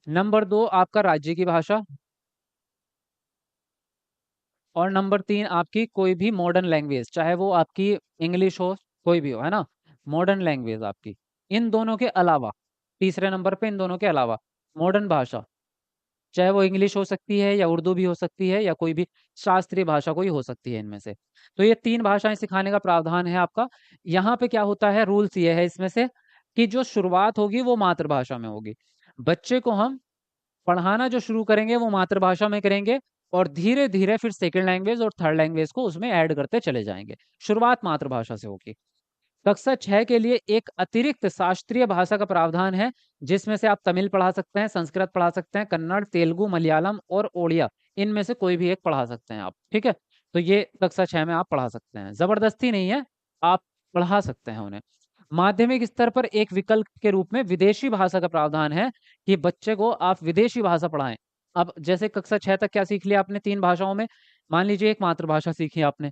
नंबर 2 आपका राज्य की भाषा। और नंबर 3 आपकी कोई भी मॉडर्न लैंग्वेज, चाहे वो आपकी इंग्लिश हो, कोई भी हो, है ना, मॉडर्न लैंग्वेज आपकी। इन दोनों के अलावा, तीसरे नंबर पे इन दोनों के अलावा मॉडर्न भाषा, चाहे वो इंग्लिश हो सकती है या उर्दू भी हो सकती है या कोई भी शास्त्रीय भाषा कोई हो सकती है इनमें से। तो ये 3 भाषाएं सिखाने का प्रावधान है आपका। यहाँ पे क्या होता है, रूल्स ये है इसमें से कि जो शुरुआत होगी वो मातृभाषा में होगी। बच्चे को हम पढ़ाना जो शुरू करेंगे वो मातृभाषा में करेंगे और धीरे धीरे फिर सेकंड लैंग्वेज और थर्ड लैंग्वेज को उसमें ऐड करते चले जाएंगे। शुरुआत मातृभाषा से होगी। कक्षा 6 के लिए एक अतिरिक्त शास्त्रीय भाषा का प्रावधान है, जिसमें से आप तमिल पढ़ा सकते हैं, संस्कृत पढ़ा सकते हैं, कन्नड़, तेलुगु, मलयालम और ओडिया, इनमें से कोई भी एक पढ़ा सकते हैं आप। ठीक है, तो ये कक्षा 6 में आप पढ़ा सकते हैं, जबरदस्ती नहीं है, आप पढ़ा सकते हैं उन्हें। माध्यमिक स्तर पर एक विकल्प के रूप में विदेशी भाषा का प्रावधान है कि बच्चे को आप विदेशी भाषा पढ़ाएं। अब जैसे कक्षा 6 तक क्या सीख लिया आपने 3 भाषाओं में, मान लीजिए एक मातृभाषा सीखी आपने,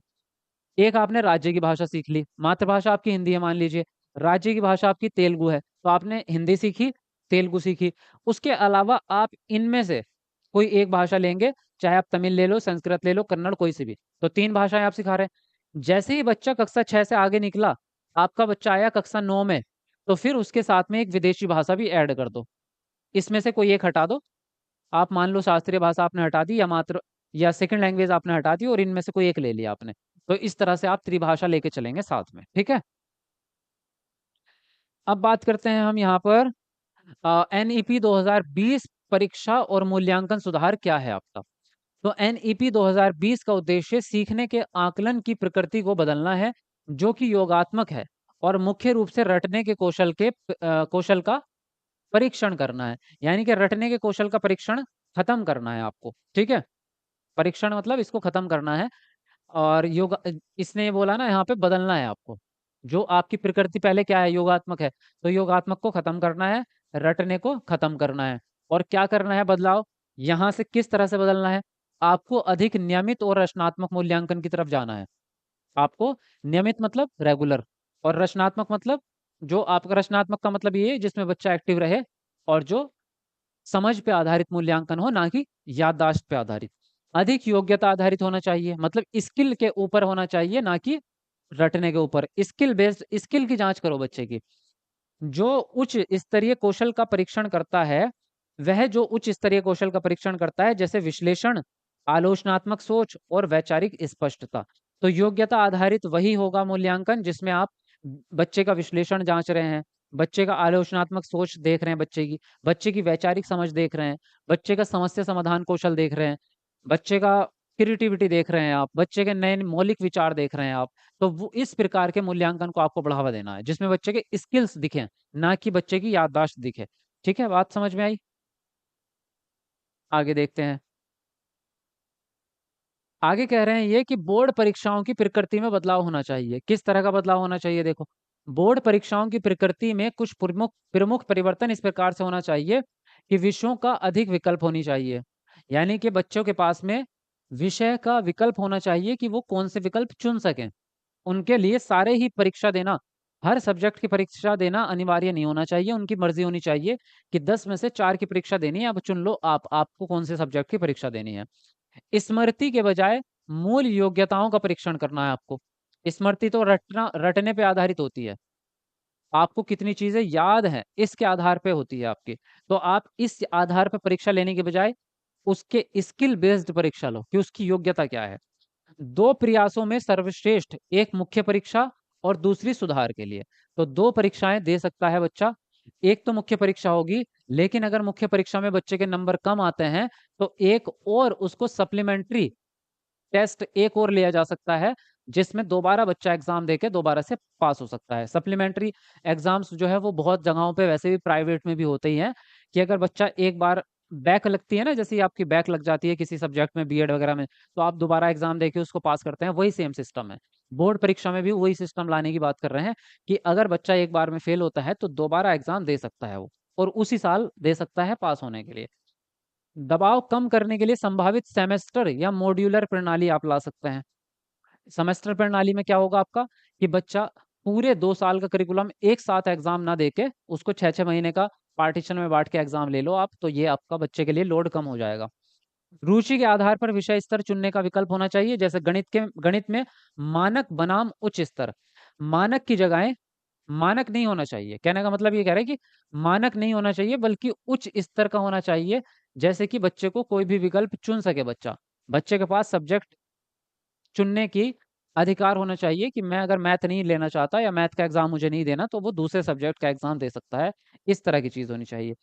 एक आपने राज्य की भाषा सीख ली, मातृभाषा आपकी हिंदी है मान लीजिए, राज्य की भाषा आपकी तेलुगु है, तो आपने हिंदी सीखी, तेलुगु सीखी। उसके अलावा आप इनमें से कोई एक भाषा लेंगे, चाहे आप तमिल ले लो, संस्कृत ले लो, कन्नड़, कोई सी भी, तो 3 भाषाएं आप सिखा रहे हैं। जैसे ही बच्चा कक्षा 6 से आगे निकला, आपका बच्चा आया कक्षा 9 में, तो फिर उसके साथ में एक विदेशी भाषा भी ऐड कर दो। इसमें से कोई एक हटा दो। आप मान लो शास्त्रीय भाषा आपने हटा दी या मात्र या सेकंड लैंग्वेज आपने हटा दी और इनमें से कोई एक ले लिया आपने। तो इस तरह से आप त्रिभाषा लेके चलेंगे साथ में। ठीक है, अब बात करते हैं हम यहाँ पर एनईपी 2020 परीक्षा और मूल्यांकन सुधार क्या है आपका। तो एनईपी 2020 का उद्देश्य सीखने के आकलन की प्रकृति को बदलना है, जो कि योगात्मक है, और मुख्य रूप से रटने के कौशल का परीक्षण करना है। यानी कि रटने के कौशल का परीक्षण खत्म करना है आपको। ठीक है, परीक्षण मतलब इसको खत्म करना है। और इसने ये बोला ना यहाँ पे बदलना है आपको। जो आपकी प्रकृति पहले क्या है, योगात्मक है, तो योगात्मक को खत्म करना है, रटने को खत्म करना है। और क्या करना है बदलाव, यहाँ से किस तरह से बदलना है, आपको अधिक नियमित और रचनात्मक मूल्यांकन की तरफ जाना है। आपको नियमित मतलब रेगुलर, और रचनात्मक मतलब, जो आपका रचनात्मक का मतलब ये है जिसमें बच्चा एक्टिव रहे और जो समझ पे आधारित मूल्यांकन हो, ना कि याददाश्त पे आधारित। अधिक योग्यता आधारित होना चाहिए, मतलब स्किल के ऊपर होना चाहिए, ना कि रटने के ऊपर। स्किल बेस्ड, स्किल की जांच करो बच्चे की। जो उच्च स्तरीय कौशल का परीक्षण करता है, वह जो उच्च स्तरीय कौशल का परीक्षण करता है, जैसे विश्लेषण, आलोचनात्मक सोच और वैचारिक स्पष्टता। तो योग्यता आधारित वही होगा मूल्यांकन जिसमें आप बच्चे का विश्लेषण जांच रहे हैं, बच्चे का आलोचनात्मक सोच देख रहे हैं, बच्चे की वैचारिक समझ देख रहे हैं, बच्चे का समस्या समाधान कौशल देख रहे हैं, बच्चे का क्रिएटिविटी देख रहे हैं आप, बच्चे के नए मौलिक विचार देख रहे हैं आप। तो वो इस प्रकार के मूल्यांकन को आपको बढ़ावा देना है जिसमें बच्चे के स्किल्स दिखें, ना कि बच्चे की याददाश्त दिखे। ठीक है, बात समझ में आई? आगे देखते हैं। आगे कह रहे हैं ये कि बोर्ड परीक्षाओं की प्रकृति में बदलाव होना चाहिए। किस तरह का बदलाव होना चाहिए, देखो, बोर्ड परीक्षाओं की प्रकृति में कुछ प्रमुख प्रमुख परिवर्तन इस प्रकार से होना चाहिए कि विषयों का अधिक विकल्प होनी चाहिए। यानी कि बच्चों के पास में विषय का विकल्प होना चाहिए कि वो कौन से विकल्प चुन सकें। उनके लिए सारे ही परीक्षा देना, हर सब्जेक्ट की परीक्षा देना अनिवार्य नहीं होना चाहिए। उनकी मर्जी होनी चाहिए कि 10 में से 4 की परीक्षा देनी है, अब चुन लो आपको कौन से सब्जेक्ट की परीक्षा देनी है। स्मृति के बजाय मूल योग्यताओं का परीक्षण करना है आपको। स्मृति तो रटने पे आधारित होती है, आपको कितनी चीजें याद हैं इसके आधार पे होती है आपकी। तो आप इस आधार पे परीक्षा लेने के बजाय उसके स्किल बेस्ड परीक्षा लो कि उसकी योग्यता क्या है। 2 प्रयासों में सर्वश्रेष्ठ, एक मुख्य परीक्षा और दूसरी सुधार के लिए। तो 2 परीक्षाएं दे सकता है बच्चा। एक तो मुख्य परीक्षा होगी, लेकिन अगर मुख्य परीक्षा में बच्चे के नंबर कम आते हैं, तो एक और उसको सप्लीमेंट्री टेस्ट एक और लिया जा सकता है, जिसमें दोबारा बच्चा एग्जाम देके दोबारा से पास हो सकता है। सप्लीमेंट्री एग्जाम्स जो है वो बहुत जगहों पे वैसे भी प्राइवेट में भी होते ही हैं कि अगर बच्चा एक बार बैक लगती है ना, जैसे ही आपकी बैक लग जाती है किसी सब्जेक्ट में बीएड वगैरह में, तो आप दोबारा एग्जाम देके उसको पास करते हैं, वही सेम सिस्टम है। बोर्ड परीक्षा में भी वही सिस्टम लाने की बात कर रहे हैं कि अगर बच्चा एक बार में फेल होता है तो दोबारा एग्जाम दे सकता है वो, और उसी साल दे सकता है पास होने के लिए। दबाव कम करने के लिए संभावित सेमेस्टर या मॉड्यूलर प्रणाली आप ला सकते हैं। सेमेस्टर प्रणाली में क्या होगा आपका कि बच्चा पूरे 2 साल का करिकुलम एक साथ एग्जाम ना देके उसको 6-6 महीने का पार्टीशन में बांट के एग्जाम ले लो आप, तो ये आपका बच्चे के लिए लोड कम हो जाएगा। रुचि के आधार पर विषय स्तर चुनने का विकल्प होना चाहिए। जैसे गणित में मानक बनाम उच्च स्तर। मानक की जगह मानक नहीं होना चाहिए, कहने का मतलब ये कह रहे हैं कि मानक नहीं होना चाहिए बल्कि उच्च स्तर का होना चाहिए। जैसे कि बच्चे को कोई भी विकल्प चुन सके, बच्चा बच्चे के पास सब्जेक्ट चुनने की अधिकार होना चाहिए कि मैं अगर मैथ नहीं लेना चाहता या मैथ का एग्जाम मुझे नहीं देना तो वो दूसरे सब्जेक्ट का एग्जाम दे सकता है। इस तरह की चीज होनी चाहिए।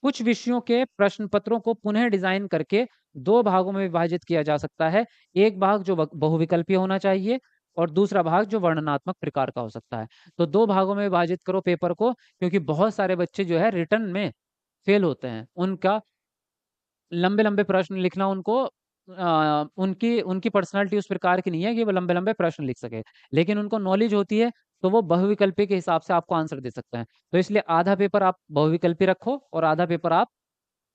कुछ विषयों के प्रश्न पत्रों को पुनः डिजाइन करके दो भागों में विभाजित किया जा सकता है। एक भाग जो बहुविकल्पीय होना चाहिए और दूसरा भाग जो वर्णनात्मक प्रकार का हो सकता है। तो दो भागों में विभाजित करो पेपर को, क्योंकि बहुत सारे बच्चे जो है रिटर्न में फेल होते हैं। उनका लंबे-लंबे प्रश्न लिखना उनको उनकी उनकी पर्सनैलिटी उस प्रकार की नहीं है कि वो लंबे-लंबे प्रश्न लिख सके। लेकिन उनको नॉलेज होती है, तो वो बहुविकल्पी के हिसाब से आपको आंसर दे सकते हैं। तो इसलिए आधा पेपर आप बहुविकल्पी रखो और आधा पेपर आप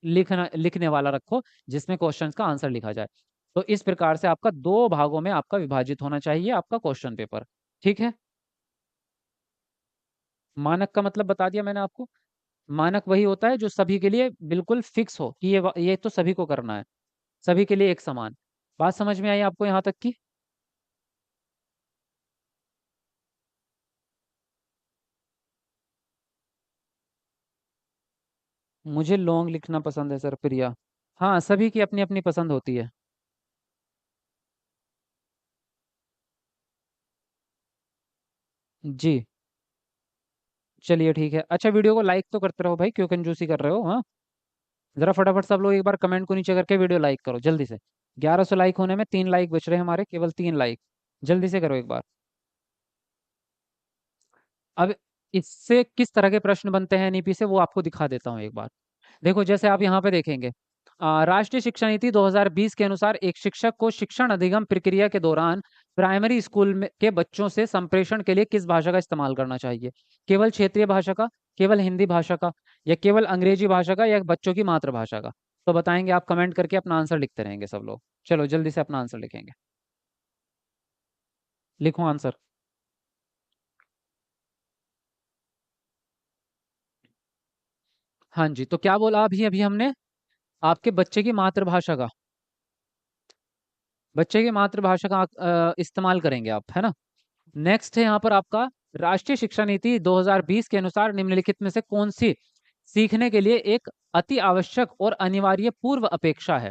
लिखने वाला रखो, जिसमें क्वेश्चंस का आंसर लिखा जाए। तो इस प्रकार से आपका 2 भागों में आपका विभाजित होना चाहिए आपका क्वेश्चन पेपर। ठीक है? मानक का मतलब बता दिया मैंने आपको। मानक वही होता है जो सभी के लिए बिल्कुल फिक्स हो कि ये तो सभी को करना है। सभी के लिए एक समान। बात समझ में आई आपको यहाँ तक की? मुझे लॉन्ग लिखना पसंद है सर, प्रिया। हाँ, सभी की अपनी अपनी पसंद होती है। जी, चलिए ठीक है। अच्छा, वीडियो को लाइक तो करते रहो भाई, क्यों कंजूसी कर रहे हो? हाँ, जरा फटाफट सब लोग एक बार कमेंट को नीचे करके वीडियो लाइक करो जल्दी से। 1100 लाइक होने में 3 लाइक बच रहे हैं हमारे, केवल 3 लाइक। जल्दी से करो एक बार। अब इससे किस तरह के प्रश्न बनते हैं एनईपी से, वो आपको दिखा देता हूँ एक बार। देखो, जैसे आप यहाँ पे देखेंगे, राष्ट्रीय शिक्षा नीति 2020 के अनुसार एक शिक्षक को शिक्षण अधिगम प्रक्रिया के दौरान प्राइमरी स्कूल में के बच्चों से संप्रेषण के लिए किस भाषा का इस्तेमाल करना चाहिए? केवल क्षेत्रीय भाषा का, केवल हिंदी भाषा का, या केवल अंग्रेजी भाषा का, या बच्चों की मातृभाषा का? तो बताएंगे आप, कमेंट करके अपना आंसर लिखते रहेंगे सब लोग। चलो जल्दी से अपना आंसर लिखेंगे। लिखो आंसर। हाँ जी, तो क्या बोला अभी अभी हमने? आपके बच्चे की मातृभाषा का, बच्चे की मातृभाषा का इस्तेमाल करेंगे आप, है ना? नेक्स्ट है यहाँ पर आपका, राष्ट्रीय शिक्षा नीति 2020 के अनुसार निम्नलिखित में से कौन सी सीखने के लिए एक अति आवश्यक और अनिवार्य पूर्व अपेक्षा है?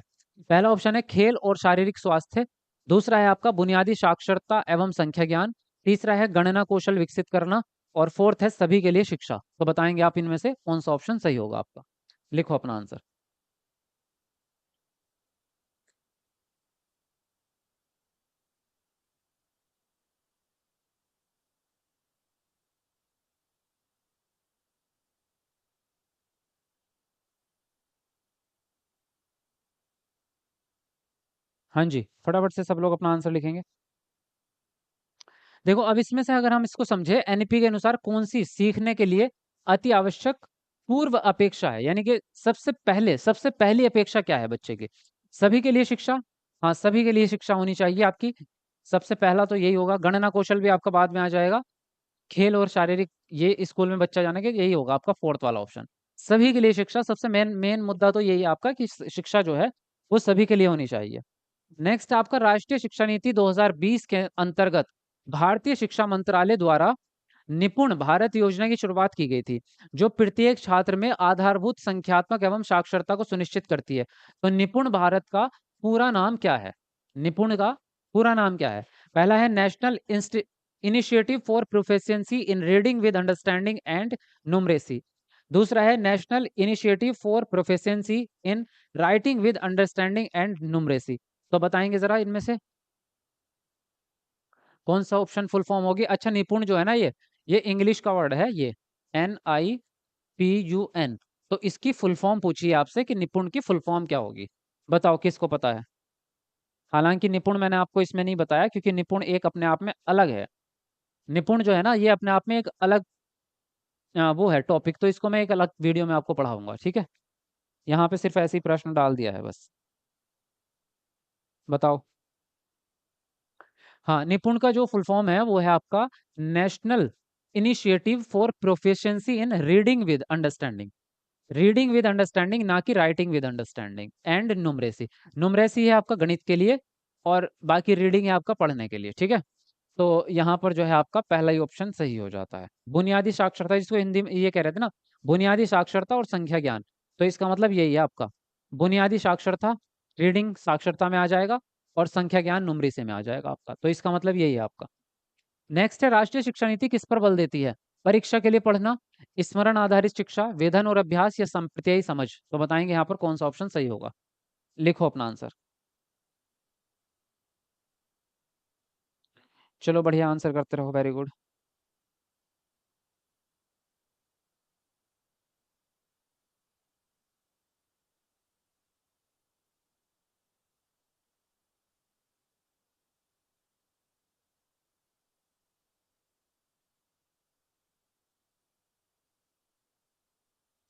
पहला ऑप्शन है खेल और शारीरिक स्वास्थ्य। दूसरा है आपका बुनियादी साक्षरता एवं संख्या ज्ञान। तीसरा है गणना कौशल विकसित करना। और फोर्थ है सभी के लिए शिक्षा। तो बताएंगे आप इनमें से कौन सा ऑप्शन सही होगा आपका? लिखो अपना आंसर। हाँ जी, फटाफट से सब लोग अपना आंसर लिखेंगे। देखो, अब इसमें से अगर हम इसको समझे, एनपी के अनुसार कौन सी सीखने के लिए अति आवश्यक पूर्व अपेक्षा है, यानी कि सबसे पहली अपेक्षा क्या है बच्चे की? सभी के लिए शिक्षा। हाँ, सभी के लिए शिक्षा होनी चाहिए आपकी। सबसे पहला तो यही होगा। गणना कौशल भी आपका बाद में आ जाएगा। खेल और शारीरिक, ये स्कूल में बच्चा जाने के, यही होगा आपका फोर्थ वाला ऑप्शन। सभी के लिए शिक्षा, सबसे मेन मेन मुद्दा तो यही है आपका कि शिक्षा जो है वो सभी के लिए होनी चाहिए। नेक्स्ट आपका, राष्ट्रीय शिक्षा नीति 2020 के अंतर्गत भारतीय शिक्षा मंत्रालय द्वारा निपुण भारत योजना की शुरुआत की गई थी, जो प्रत्येक छात्र में आधारभूत संख्यात्मक एवं साक्षरता को सुनिश्चित करती है। तो निपुण भारत का पूरा नाम क्या है? निपुण का पूरा नाम क्या है? पहला है national initiative for proficiency in reading with understanding and numeracy. दूसरा है national initiative for proficiency in writing with understanding and numeracy. तो बताएंगे जरा इनमें से। कौन सा ऑप्शन फुल फॉर्म होगी? अच्छा, निपुण जो है ना, ये इंग्लिश का वर्ड है, ये NIPUN। तो इसकी फुल फॉर्म पूछिए आपसे कि निपुण की फुल फॉर्म क्या होगी? बताओ किसको पता है? हालांकि निपुण मैंने आपको इसमें नहीं बताया, क्योंकि निपुण एक अपने आप में अलग है। निपुण जो है ना, ये अपने आप में एक अलग वो है टॉपिक, तो इसको मैं एक अलग वीडियो में आपको पढ़ाऊंगा, ठीक है? यहाँ पे सिर्फ ऐसे ही प्रश्न डाल दिया है बस। बताओ। हाँ, निपुण का जो फुल फॉर्म है वो है आपका national initiative for proficiency in reading with understanding. Reading with understanding, ना कि writing with understanding. And numeracy, numeracy है आपका गणित के लिए, और बाकी रीडिंग है आपका पढ़ने के लिए, ठीक है? तो यहाँ पर जो है आपका पहला ही ऑप्शन सही हो जाता है। बुनियादी साक्षरता, जिसको हिंदी में ये कह रहे थे ना, बुनियादी साक्षरता और संख्या ज्ञान, तो इसका मतलब यही है आपका बुनियादी साक्षरता रीडिंग साक्षरता में आ जाएगा, और संख्या ज्ञान नुमरेसी में आ जाएगा आपका, तो इसका मतलब यही है आपका। नेक्स्ट है, राष्ट्रीय शिक्षा नीति किस पर बल देती है? परीक्षा के लिए पढ़ना, स्मरण आधारित शिक्षा, वेधन और अभ्यास, या संप्रत्ययी समझ? तो बताएंगे यहाँ पर कौन सा ऑप्शन सही होगा? लिखो अपना आंसर। चलो बढ़िया, आंसर करते रहो, वेरी गुड।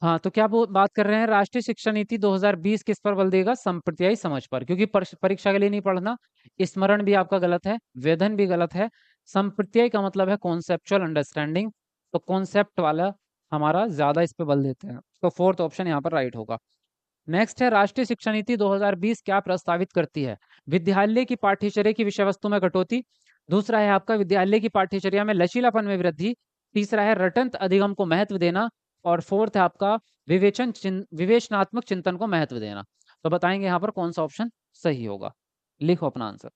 हाँ, तो क्या बात कर रहे हैं? राष्ट्रीय शिक्षा नीति 2020 किस पर बल देगा? संप्रत्ययी समझ पर, क्योंकि परीक्षा के लिए नहीं पढ़ना। स्मरण भी आपका गलत है, वेधन भी गलत है। संप्रत्यय का मतलब है कॉन्सेप्चुअल अंडरस्टैंडिंग, तो कॉन्सेप्ट वाला हमारा ज्यादा इस पे बल देते हैं, तो फोर्थ ऑप्शन यहाँ पर राइट होगा। नेक्स्ट है, राष्ट्रीय शिक्षा नीति 2020 क्या प्रस्तावित करती है? विद्यालय की पाठ्यचर्या की विषय वस्तु में कटौती। दूसरा है आपका विद्यालय की पाठ्यचर्या में लचीलापन में वृद्धि। तीसरा है रटंत अधिगम को महत्व देना। और फोर्थ है आपका विवेचनात्मक चिंतन को महत्व देना। तो बताएंगे यहाँ पर कौन सा ऑप्शन सही होगा? लिखो अपना आंसर।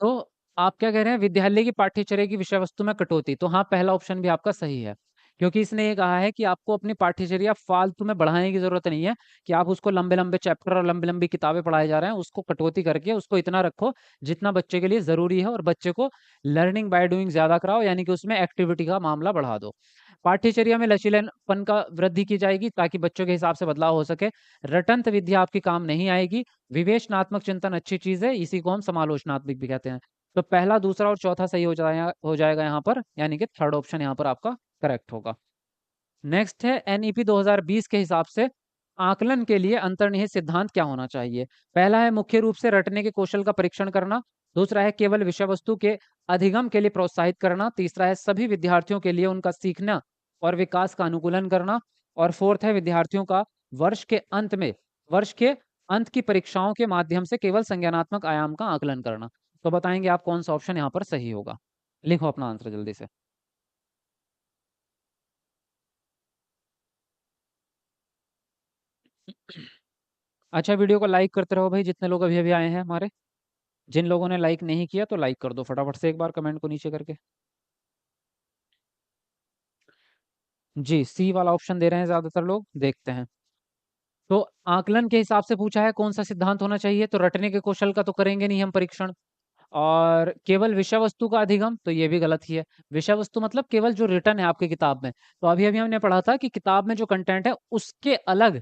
तो आप क्या कह रहे हैं? विद्यालय की पाठ्यचर्या की विषय वस्तु में कटौती, तो हाँ, पहला ऑप्शन भी आपका सही है, क्योंकि इसने ये कहा है कि आपको अपनी पाठ्यचर्या फालतू में बढ़ाने की जरूरत नहीं है, कि आप उसको लंबे लंबे चैप्टर और लंबी लंबी किताबें पढ़ाए जा रहे हैं, उसको कटौती करके उसको इतना रखो जितना बच्चे के लिए जरूरी है, और बच्चे को लर्निंग बाय डूइंग ज्यादा कराओ, यानी कि उसमें एक्टिविटी का मामला बढ़ा दो। पाठ्यचर्या में लचीलेपन का वृद्धि की जाएगी, ताकि बच्चों के हिसाब से बदलाव हो सके। रटंत विद्या आपकी काम नहीं आएगी। विवेचनात्मक चिंतन अच्छी चीज है, इसी को हम समालोचनात्मक भी कहते हैं। तो पहला, दूसरा और चौथा सही हो जाएगा यहाँ पर, यानी कि थर्ड ऑप्शन यहाँ पर आपका करेक्ट होगा। नेक्स्ट है, एनईपी 2020 के हिसाब से आकलन के लिए अंतर्निहित सिद्धांत क्या होना चाहिए? पहला है मुख्य रूप से रटने के कौशल का परीक्षण करना। दूसरा है केवल विषय वस्तु के अधिगम के लिए प्रोत्साहित करना। तीसरा है सभी विद्यार्थियों के लिए उनका सीखना और विकास का अनुकूलन करना। और फोर्थ है विद्यार्थियों का वर्ष के अंत में वर्ष के अंत की परीक्षाओं के माध्यम से केवल संज्ञानात्मक आयाम का आकलन करना। तो बताएंगे आप कौन सा ऑप्शन यहाँ पर सही होगा? लिखो अपना आंसर जल्दी से। अच्छा, वीडियो को लाइक करते रहो भाई, जितने लोग अभी अभी आए हैं हमारे। जिन लोगों ने लाइक नहीं किया तो लाइक कर दो फटाफट से एक बार कमेंट को नीचे करके। जी, सी वाला ऑप्शन दे रहे हैं ज्यादातर लोग, देखते हैं। तो आकलन के हिसाब से पूछा है कौन सा सिद्धांत होना चाहिए, तो रटने के कौशल का तो करेंगे नहीं हम परीक्षण। और केवल विषय वस्तु का अधिगम, तो ये भी गलत ही है। विषय वस्तु मतलब केवल जो रिटर्न है आपकी किताब में। तो अभी अभी हमने पढ़ा था कि किताब में जो कंटेंट है उसके अलग,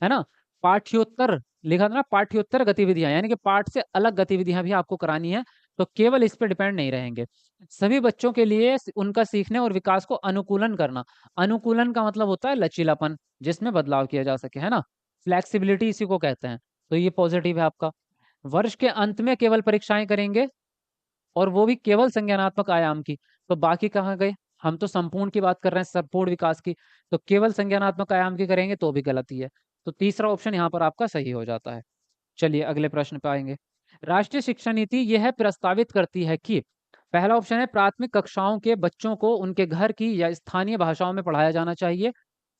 है ना, पाठ्योत्तर लिखा था ना, पाठ्योत्तर गतिविधियां, यानी कि पाठ से अलग गतिविधियां भी आपको करानी है। तो केवल इस पे डिपेंड नहीं रहेंगे। सभी बच्चों के लिए उनका सीखने और विकास को अनुकूलन करना। अनुकूलन का मतलब होता है लचीलापन, जिसमें बदलाव किया जा सके, है ना। फ्लेक्सिबिलिटी इसी को कहते हैं। तो ये पॉजिटिव है आपका। वर्ष के अंत में केवल परीक्षाएं करेंगे, और वो भी केवल संज्ञानात्मक आयाम की। तो बाकी कहाँ गए? हम तो संपूर्ण की बात कर रहे हैं, संपूर्ण विकास की। तो केवल संज्ञानात्मक आयाम की करेंगे तो भी गलत ही है। तो तीसरा ऑप्शन यहाँ पर आपका सही हो जाता है। चलिए अगले प्रश्न पे आएंगे। राष्ट्रीय शिक्षा नीति यह प्रस्तावित करती है कि, पहला ऑप्शन है प्राथमिक कक्षाओं के बच्चों को उनके घर की या स्थानीय भाषाओं में पढ़ाया जाना चाहिए।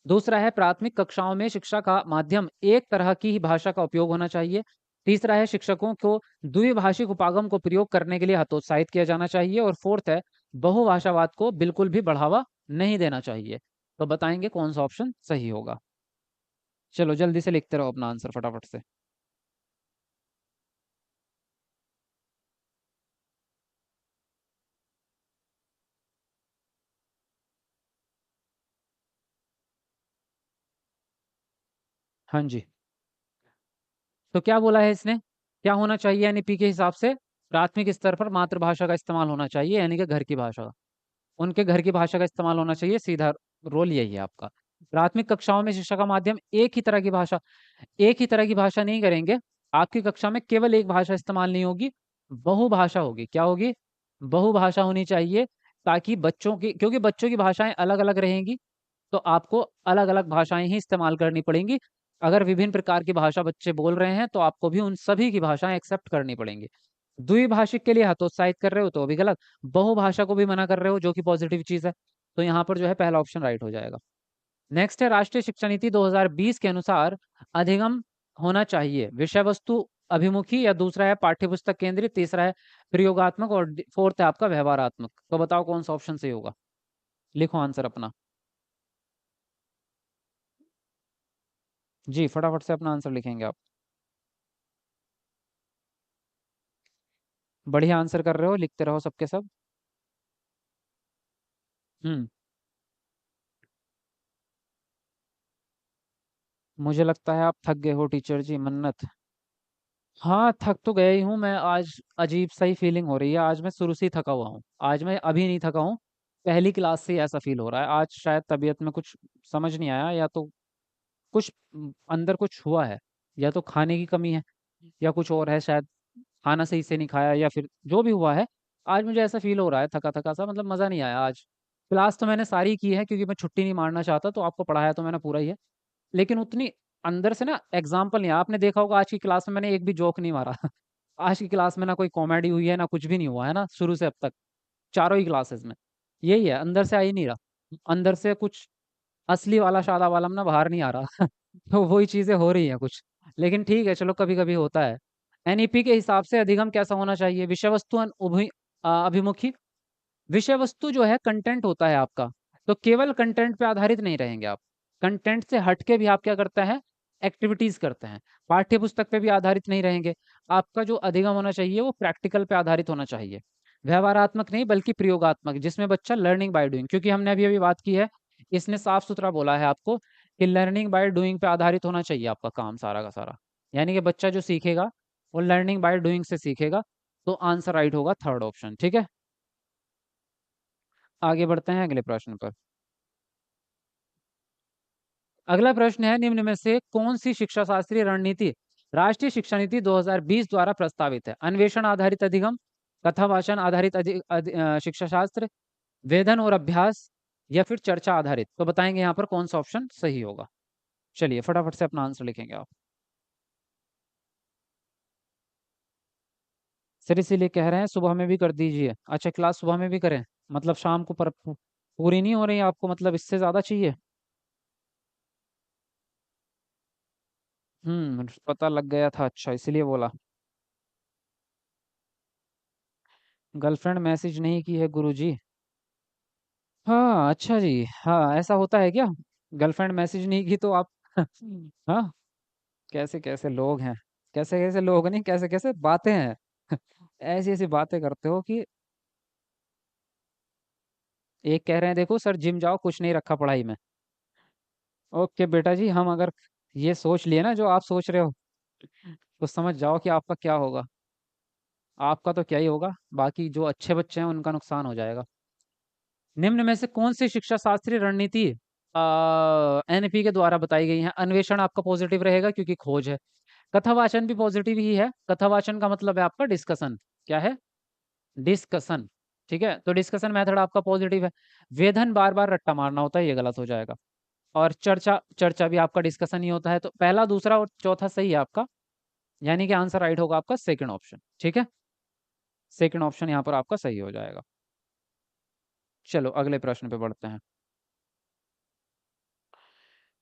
दूसरा है प्राथमिक कक्षाओं में शिक्षा का माध्यम एक तरह की ही भाषा का उपयोग होना चाहिए। तीसरा है शिक्षकों को द्विभाषिक उपागम को प्रयोग करने के लिए हतोत्साहित किया जाना चाहिए। और फोर्थ है बहुभाषावाद को बिल्कुल भी बढ़ावा नहीं देना चाहिए। तो बताएंगे कौन सा ऑप्शन सही होगा। चलो जल्दी से लिखते रहो अपना आंसर फटाफट से। हाँ जी। तो क्या बोला है इसने, क्या होना चाहिए एनईपी के हिसाब से, प्राथमिक स्तर पर मातृभाषा का इस्तेमाल होना चाहिए, यानी कि घर की भाषा, उनके घर की भाषा का इस्तेमाल होना चाहिए, सीधा रोल यही है आपका। प्राथमिक कक्षाओं में शिक्षा का माध्यम एक ही तरह की भाषा, एक ही तरह की भाषा नहीं करेंगे। आपकी कक्षा में केवल एक भाषा इस्तेमाल नहीं होगी, बहुभाषा होगी। क्या होगी? बहुभाषा होनी चाहिए, ताकि बच्चों की, क्योंकि बच्चों की भाषाएं अलग अलग रहेंगी, तो आपको अलग अलग भाषाएं ही इस्तेमाल करनी पड़ेंगी। अगर विभिन्न प्रकार की भाषा बच्चे बोल रहे हैं तो आपको भी उन सभी की भाषाएं एक्सेप्ट करनी पड़ेंगी। द्विभाषिक के लिए हतोत्साहित कर रहे हो तो भी गलत, बहुभाषा को भी मना कर रहे हो जो कि पॉजिटिव चीज है। तो यहाँ पर जो है पहला ऑप्शन राइट हो जाएगा। नेक्स्ट है राष्ट्रीय शिक्षा नीति 2020 के अनुसार अधिगम होना चाहिए विषय वस्तु अभिमुखी, या दूसरा है पाठ्य पुस्तक केंद्रित, तीसरा है प्रयोगात्मक, और फोर्थ है आपका व्यवहारात्मक। तो बताओ कौन सा ऑप्शन सही होगा। लिखो आंसर अपना। जी फटाफट से अपना आंसर लिखेंगे आप। बढ़िया आंसर कर रहे हो, लिखते रहो सबके सब। हम्म। मुझे लगता है आप थक गए हो टीचर जी, मन्नत। हाँ थक तो गया ही हूँ मैं आज। अजीब सा ही फीलिंग हो रही है आज, मैं शुरू से ही थका हुआ हूँ। आज मैं अभी नहीं थका हूँ, पहली क्लास से ही ऐसा फील हो रहा है। आज शायद तबीयत में कुछ समझ नहीं आया, या तो कुछ अंदर कुछ हुआ है, या तो खाने की कमी है, या कुछ और है शायद, खाना सही से नहीं खाया, या फिर जो भी हुआ है। आज मुझे ऐसा फील हो रहा है थका थका सा, मतलब मज़ा नहीं आया आज। क्लास तो मैंने सारी की है क्योंकि मैं छुट्टी नहीं मारना चाहता, तो आपको पढ़ाया तो मैंने पूरा ही है। लेकिन उतनी अंदर से ना एग्जाम्पल नहीं, आपने देखा होगा आज की क्लास में मैंने एक भी जोक नहीं मारा। आज की क्लास में ना कोई कॉमेडी हुई है ना कुछ भी नहीं हुआ है ना, शुरू से अब तक चारों ही क्लासेस में यही है, अंदर से आ ही नहीं रहा, अंदर से कुछ असली वाला शादा वालम ना बाहर नहीं आ रहा। तो वही चीजें हो रही हैं कुछ। लेकिन ठीक है चलो, कभी कभी होता है। एनईपी के हिसाब से अधिगम कैसा होना चाहिए, विषय वस्तु अभिमुखी। विषय वस्तु जो है कंटेंट होता है आपका, तो केवल कंटेंट पे आधारित नहीं रहेंगे आप। कंटेंट से हटके भी आप क्या करते हैं, एक्टिविटीज करते हैं। पाठ्य पुस्तक पे भी आधारित नहीं रहेंगे। आपका जो अधिगम होना चाहिए वो प्रैक्टिकल पे आधारित होना चाहिए। व्यवहारात्मक नहीं बल्कि प्रयोगात्मक, जिसमें बच्चा लर्निंग बाय डूइंग, क्योंकि हमने अभी अभी बात की है, इसने साफ सुथरा बोला है आपको कि लर्निंग बाय डूइंग पे आधारित होना चाहिए आपका काम सारा का सारा। यानी कि बच्चा जो सीखेगा वो लर्निंग बाय डूइंग से सीखेगा। तो आंसर राइट होगा थर्ड ऑप्शन, ठीक है। आगे बढ़ते हैं अगले प्रश्न पर। अगला प्रश्न है, निम्न में से कौन सी शिक्षा शास्त्रीय रणनीति राष्ट्रीय शिक्षा नीति 2020 द्वारा प्रस्तावित है? अन्वेषण आधारित अधिगम, कथावाचन आधारित शिक्षा शास्त्र, वेधन और अभ्यास, या फिर चर्चा आधारित। तो बताएंगे यहाँ पर कौन सा ऑप्शन सही होगा। चलिए फटाफट से अपना आंसर लिखेंगे आप। सर इसीलिए कह रहे हैं सुबह में भी कर दीजिए। अच्छा क्लास सुबह में भी करें, मतलब शाम को पूरी नहीं हो रही आपको, मतलब इससे ज्यादा चाहिए। पता लग गया था, अच्छा इसीलिए बोला। गर्लफ्रेंड मैसेज नहीं की है गुरुजी। हाँ अच्छा जी, हाँ ऐसा होता है क्या? गर्लफ्रेंड मैसेज नहीं की तो आप हाँ, कैसे कैसे लोग हैं, कैसे कैसे लोग नहीं, कैसे कैसे बातें हैं। ऐसी ऐसी बातें करते हो कि एक कह रहे हैं देखो सर जिम जाओ, कुछ नहीं रखा पढ़ाई में। ओके बेटा जी, हम अगर ये सोच लिए ना जो आप सोच रहे हो, तो समझ जाओ कि आपका क्या होगा। आपका तो क्या ही होगा, बाकी जो अच्छे बच्चे हैं उनका नुकसान हो जाएगा। निम्न में से कौन सी शिक्षा शास्त्रीय रणनीति एनपी के द्वारा बताई गई है? अन्वेषण आपका पॉजिटिव रहेगा क्योंकि खोज है। कथावाचन भी पॉजिटिव ही है, कथावाचन का मतलब है आपका डिस्कशन। क्या है? डिस्कशन। ठीक है, तो डिस्कशन मेथड आपका पॉजिटिव है। वेधन बार बार रट्टा मारना होता है, ये गलत हो जाएगा। और चर्चा, चर्चा भी आपका डिस्कशन ही होता है। तो पहला दूसरा और चौथा सही है आपका, यानी कि आंसर राइट होगा आपका सेकंड ऑप्शन, ठीक है। सेकंड ऑप्शन यहाँ पर आपका सही हो जाएगा। चलो अगले प्रश्न पे बढ़ते हैं।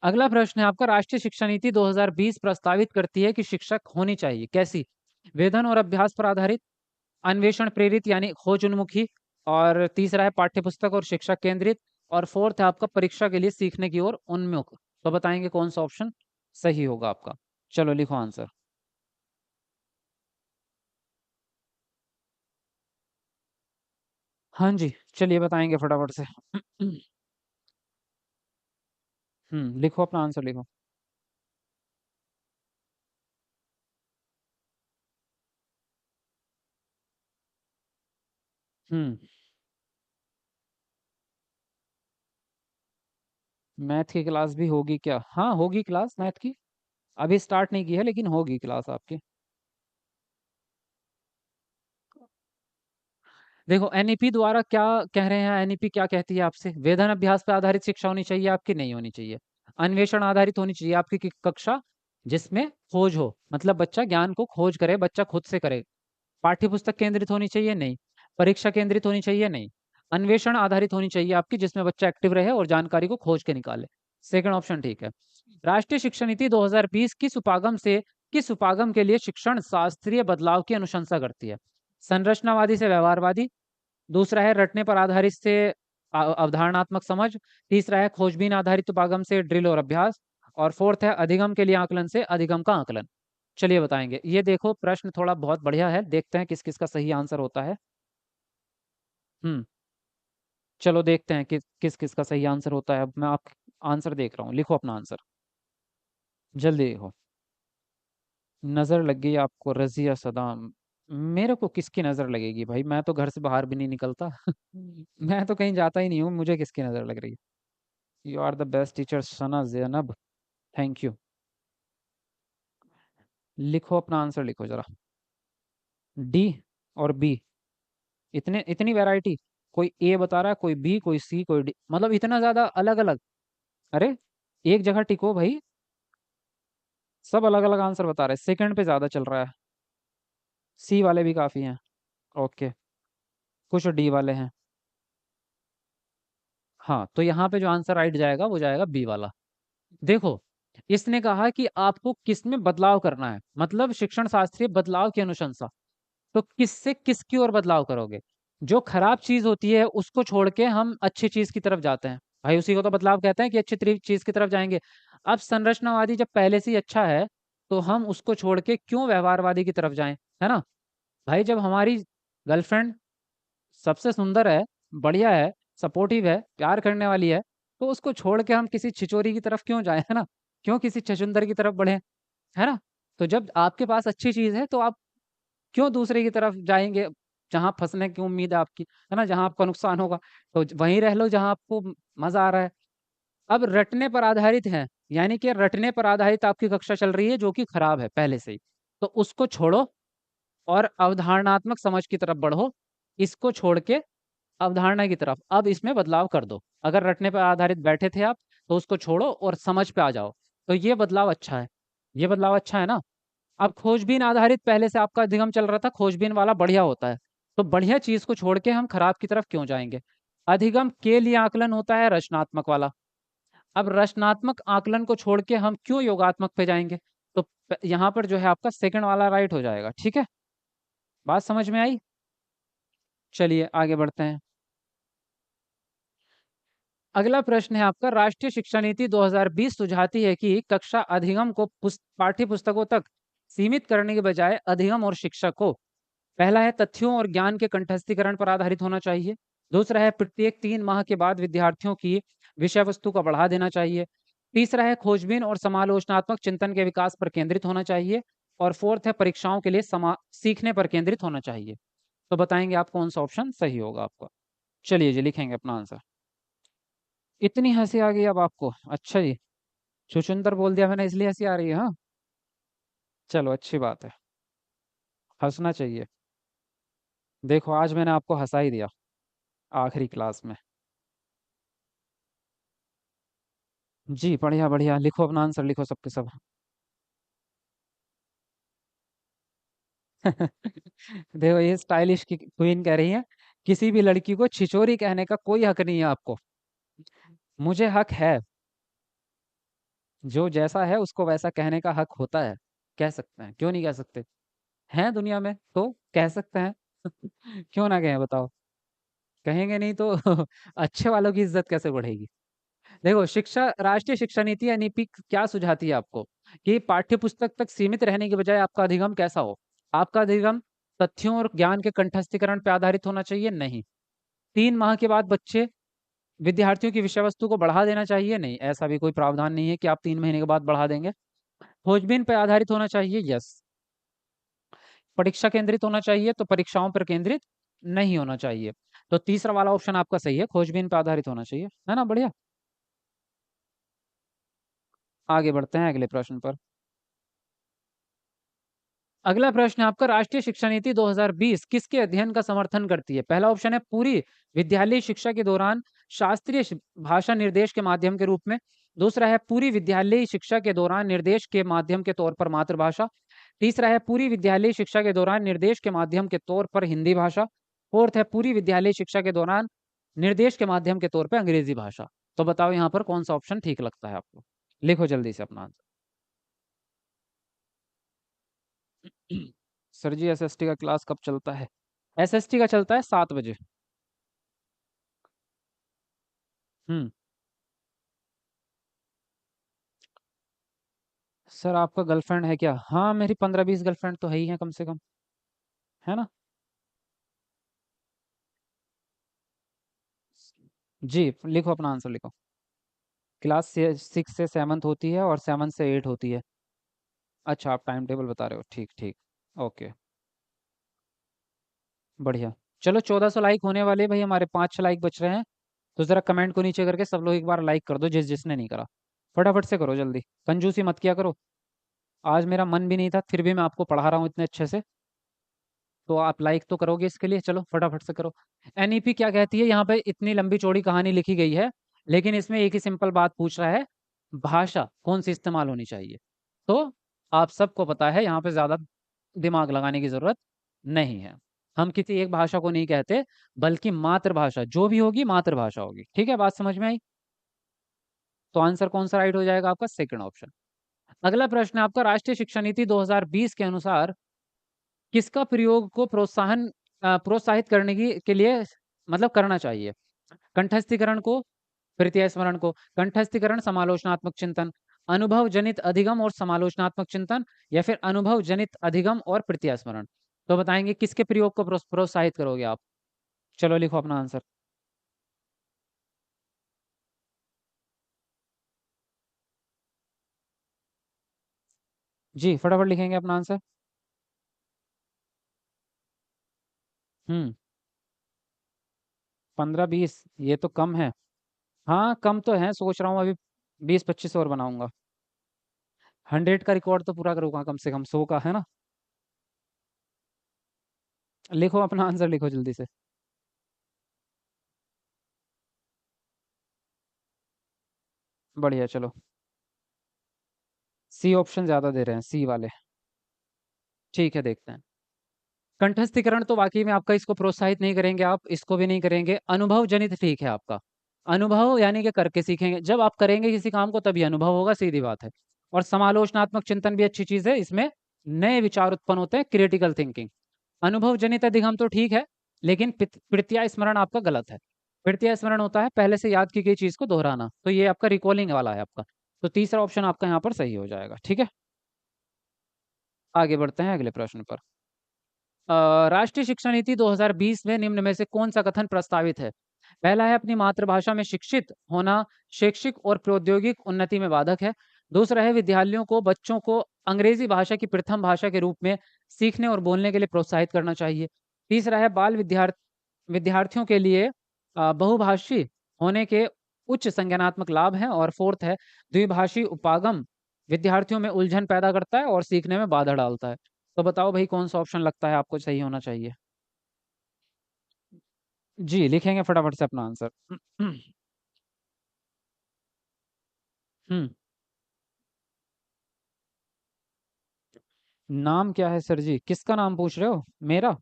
अगला प्रश्न है आपका, राष्ट्रीय शिक्षा नीति 2020 प्रस्तावित करती है कि शिक्षक होनी चाहिए कैसी? वेतन और अभ्यास पर आधारित, अन्वेषण प्रेरित यानी खोज उन्मुखी, और तीसरा है पाठ्य पुस्तक और शिक्षक केंद्रित, और फोर्थ है आपका परीक्षा के लिए सीखने की ओर उन्मुख। तो बताएंगे कौन सा ऑप्शन सही होगा आपका? चलो लिखो आंसर। हाँ जी, चलिए बताएंगे फटाफट से। लिखो अपना आंसर लिखो। हम्म मैथ की क्लास भी होगी क्या? हाँ होगी क्लास मैथ की। अभी स्टार्ट नहीं की है लेकिन होगी क्लास आपकी। देखो एनईपी द्वारा क्या कह रहे हैं, एनईपी क्या कहती है आपसे? वेतन अभ्यास पर आधारित शिक्षा होनी चाहिए आपकी, नहीं होनी चाहिए। अन्वेषण आधारित होनी चाहिए आपकी कक्षा, जिसमें खोज हो, मतलब बच्चा ज्ञान को खोज करे, बच्चा खुद से करे। पाठ्य पुस्तक केंद्रित होनी चाहिए, नहीं। परीक्षा केंद्रित होनी चाहिए, नहीं। अन्वेषण आधारित होनी चाहिए आपकी, जिसमें बच्चा एक्टिव रहे और जानकारी को खोज के निकाले। सेकंड ऑप्शन ठीक है। राष्ट्रीय शिक्षा नीति 2020 किस उपागम के लिए शिक्षण शास्त्रीय बदलाव की अनुशंसा करती है? संरचनावादी से व्यवहारवादी, दूसरा है रटने पर आधारित से अवधारणात्मक समझ, तीसरा है खोजबीन आधारित उपागम से ड्रिल और अभ्यास, और फोर्थ है अधिगम के लिए आकलन से अधिगम का आकलन। चलिए बताएंगे। ये देखो प्रश्न थोड़ा बहुत बढ़िया है, देखते हैं किस किस का सही आंसर होता है। हम्म चलो देखते हैं कि किस किस का सही आंसर होता है। अब मैं आप आंसर देख रहा हूँ, लिखो अपना आंसर जल्दी लिखो। नजर लग गई आपको रजिया सदाम? मेरे को किसकी नजर लगेगी भाई, मैं तो घर से बाहर भी नहीं निकलता। मैं तो कहीं जाता ही नहीं हूँ, मुझे किसकी नजर लग रही है? You are the best teacher Sana Zainab. Thank you. लिखो अपना आंसर लिखो जरा। डी और बी, इतने इतनी वैरायटी? कोई ए बता रहा है, कोई बी, कोई सी, कोई डी, मतलब इतना ज्यादा अलग अलग? अरे एक जगह टिको भाई, सब अलग अलग आंसर बता रहे हैं, सेकंड पे ज्यादा चल रहा है। सी वाले भी काफी हैं। ओके, कुछ डी वाले हैं। हाँ तो यहाँ पे जो आंसर राइट जाएगा वो जाएगा बी वाला। देखो इसने कहा कि आपको किस में बदलाव करना है, मतलब शिक्षण शास्त्रीय बदलाव की अनुशंसा। तो किससे किसकी ओर बदलाव करोगे? जो खराब चीज होती है उसको छोड़ के हम अच्छी चीज की तरफ जाते हैं, भाई उसी को तो बदलाव कहते हैं कि अच्छी चीज की तरफ जाएंगे। अब संरचनावादी जब पहले से ही अच्छा है, तो हम उसको छोड़ के क्यों व्यवहारवादी की तरफ जाएं, है ना? भाई जब हमारी गर्लफ्रेंड सबसे सुंदर है, बढ़िया है, सपोर्टिव है, प्यार करने वाली है, तो उसको छोड़ के हम किसी छिचोरी की तरफ क्यों जाए, है ना? क्यों किसी छछुंदर की तरफ बढ़े, है ना? तो जब आपके पास अच्छी चीज है तो आप क्यों दूसरे की तरफ जाएंगे, जहां फंसने की उम्मीद है आपकी, है ना, जहां आपका नुकसान होगा। तो वहीं रह लो जहां आपको मजा आ रहा है। अब रटने पर आधारित है, यानी कि रटने पर आधारित आपकी कक्षा चल रही है जो कि खराब है पहले से ही, तो उसको छोड़ो और अवधारणात्मक समझ की तरफ बढ़ो। इसको छोड़ के अवधारणा की तरफ अब इसमें बदलाव कर दो। अगर रटने पर आधारित बैठे थे आप, तो उसको छोड़ो और समझ पे आ जाओ। तो ये बदलाव अच्छा है, ये बदलाव अच्छा है ना? अब खोजबीन आधारित पहले से आपका अधिगम चल रहा था, खोजबीन वाला बढ़िया होता है, तो बढ़िया चीज को छोड़ के हम खराब की तरफ क्यों जाएंगे? अधिगम के लिए आकलन होता है रचनात्मक वाला। अब रचनात्मक आकलन को छोड़ के हम क्यों योगात्मक पे जाएंगे? तो यहाँ पर जो है आपका सेकंड वाला राइट हो जाएगा, ठीक है? बात समझ में आई? चलिए आगे बढ़ते हैं। अगला प्रश्न है आपका, राष्ट्रीय शिक्षा नीति 2020 सुझाती है कि कक्षा अधिगम को पाठ्य पुस्तकों तक सीमित करने के बजाय अधिगम और शिक्षक को, पहला है तथ्यों और ज्ञान के कंठस्थीकरण पर आधारित होना चाहिए, दूसरा है प्रत्येक 3 माह के बाद विद्यार्थियों की विषय वस्तु को बढ़ा देना चाहिए, तीसरा है खोजबीन और समालोचनात्मक चिंतन के विकास पर केंद्रित होना चाहिए, और फोर्थ है परीक्षाओं के लिए सीखने पर केंद्रित होना चाहिए। तो बताएंगे आप कौन सा ऑप्शन सही होगा आपका? चलिए जी लिखेंगे अपना आंसर। इतनी हंसी आ गई अब आपको? अच्छा जी, छुछुंदर बोल दिया मैंने इसलिए हंसी आ रही है, हाँ? चलो अच्छी बात है, हंसना चाहिए। देखो आज मैंने आपको हंसा ही दिया आखिरी क्लास में। जी बढ़िया बढ़िया, लिखो अपना आंसर लिखो सबके सब। देखो ये स्टाइलिश की क्वीन कह रही है, किसी भी लड़की को छिचोरी कहने का कोई हक नहीं है आपको। मुझे हक है। जो जैसा है उसको वैसा कहने का हक होता है। कह सकते हैं, क्यों नहीं कह सकते? हैं दुनिया में तो कह सकते हैं। क्यों ना कहें बताओ? कहेंगे नहीं तो अच्छे वालों की इज्जत कैसे बढ़ेगी? देखो, शिक्षा राष्ट्रीय शिक्षा नीति एनईपी क्या सुझाती है आपको कि पाठ्य पुस्तक तक सीमित रहने के बजाय आपका अधिगम कैसा हो? आपका अधिगम तथ्यों और ज्ञान के कंठस्थीकरण पे आधारित होना चाहिए? नहीं। 3 माह के बाद बच्चे विद्यार्थियों की विषय वस्तु को बढ़ा देना चाहिए? नहीं, ऐसा भी कोई प्रावधान नहीं है कि आप 3 महीने के बाद बढ़ा देंगे। खोजबीन पर आधारित होना चाहिए? यस। परीक्षा केंद्रित होना चाहिए? तो परीक्षाओं पर केंद्रित नहीं होना चाहिए। तो तीसरा वाला ऑप्शन आपका सही है, खोजबीन पर आधारित होना चाहिए, है ना? बढ़िया। आगे बढ़ते हैं अगले प्रश्न पर। अगला प्रश्न है आपका, राष्ट्रीय शिक्षा नीति 2020 किसके अध्ययन का समर्थन करती है? पहला ऑप्शन है पूरी विद्यालय शिक्षा के दौरान शास्त्रीय भाषा निर्देश के माध्यम के रूप में। दूसरा है पूरी विद्यालय शिक्षा के दौरान निर्देश के माध्यम के तौर पर मातृभाषा। तीसरा है पूरी विद्यालय शिक्षा के दौरान निर्देश के माध्यम के तौर पर हिंदी भाषा। फोर्थ है पूरी विद्यालय शिक्षा के दौरान निर्देश के माध्यम के तौर पर अंग्रेजी भाषा। तो बताओ यहाँ पर कौन सा ऑप्शन ठीक लगता है आपको? लिखो जल्दी से अपना आंसर। सर जी, एसएसटी का क्लास कब चलता है? एसएसटी का चलता है 7 बजे। हम्म। सर आपका गर्लफ्रेंड है क्या? हाँ, मेरी 15-20 गर्लफ्रेंड तो है ही है कम से कम, है ना? जी, लिखो अपना आंसर लिखो। क्लास से 6 से 7 होती है और 7 से 8 होती है। अच्छा, आप टाइम टेबल बता रहे हो, ठीक ठीक। ओके, बढ़िया। चलो, 1400 लाइक होने वाले भाई, हमारे 5-6 लाइक बच रहे हैं। तो जरा कमेंट को नीचे करके सब लोग एक बार लाइक कर दो, जिसने नहीं करा। फटाफट से करो जल्दी, कंजूसी मत किया करो। आज मेरा मन भी नहीं था, फिर भी मैं आपको पढ़ा रहा हूँ इतने अच्छे से। तो आप लाइक तो करोगे इसके लिए, चलो फटाफट से करो। एनईपी क्या कहती है? यहाँ पे इतनी लंबी चौड़ी कहानी लिखी गई है, लेकिन इसमें एक ही सिंपल बात पूछ रहा है, भाषा कौन सी इस्तेमाल होनी चाहिए। तो आप सबको पता है, यहाँ पे ज्यादा दिमाग लगाने की जरूरत नहीं है। हम किसी एक भाषा को नहीं कहते, बल्कि मातृभाषा जो भी होगी मातृभाषा होगी। ठीक है, बात समझ में आई? तो आंसर कौन सा राइट हो जाएगा आपका? Second option. अगला प्रश्न है आपका, राष्ट्रीय शिक्षा नीति 2020 के अनुसार किसका प्रयोग को प्रोत्साहित करने के लिए मतलब करना चाहिए? कंठस्थीकरण को, तृतीय स्मरण को। कंठस्थीकरण समालोचनात्मक चिंतन, अनुभव जनित अधिगम और समालोचनात्मक चिंतन, या फिर अनुभव जनित अधिगम और तृतीय स्मरण। तो बताएंगे किसके प्रयोग को प्रोत्साहित करोगे आप? चलो लिखो अपना आंसर। जी, फटाफट लिखेंगे अपना आंसर। 15-20 ये तो कम है। हाँ, कम तो है, सोच रहा हूँ अभी 20-25 और बनाऊंगा। 100 का रिकॉर्ड तो पूरा करूंगा, कम से कम 100 का, है ना? लिखो अपना आंसर, लिखो जल्दी से। बढ़िया, चलो। सी ऑप्शन ज्यादा दे रहे हैं, सी वाले। ठीक है, देखते हैं। कंठस्थीकरण तो वाकई में आपका, इसको प्रोत्साहित नहीं करेंगे आप, इसको भी नहीं करेंगे। अनुभव जनित ठीक है आपका। अनुभव यानी कि करके सीखेंगे, जब आप करेंगे किसी काम को तभी अनुभव होगा, सीधी बात है। और समालोचनात्मक चिंतन भी अच्छी चीज है, इसमें नए विचार उत्पन्न होते हैं, क्रिटिकल थिंकिंग। अनुभव जनित अधिगम तो ठीक है, लेकिन प्रत्याय स्मरण आपका गलत है। प्रत्याय स्मरण होता है पहले से याद की गई चीज को दोहराना, तो ये आपका रिकॉलिंग वाला है आपका। तो तीसरा ऑप्शन आपका यहाँ पर सही हो जाएगा, ठीक है। आगे बढ़ते हैं अगले प्रश्न पर। राष्ट्रीय शिक्षा नीति 2020 में निम्न में से कौन सा कथन प्रस्तावित है? पहला है अपनी मातृभाषा में शिक्षित होना शैक्षिक और प्रौद्योगिक उन्नति में बाधक है। दूसरा है विद्यालयों को बच्चों को अंग्रेजी भाषा की प्रथम भाषा के रूप में सीखने और बोलने के लिए प्रोत्साहित करना चाहिए। तीसरा है बाल विद्यार्थियों के लिए बहुभाषी होने के उच्च संज्ञानात्मक लाभ हैं। और फोर्थ है द्विभाषी उपागम विद्यार्थियों में उलझन पैदा करता है और सीखने में बाधा डालता है। तो बताओ भाई कौन सा ऑप्शन लगता है आपको सही होना चाहिए? जी, लिखेंगे फटाफट से अपना आंसर। हम्म। नाम क्या है सर जी? किसका नाम पूछ रहे हो? मेरा?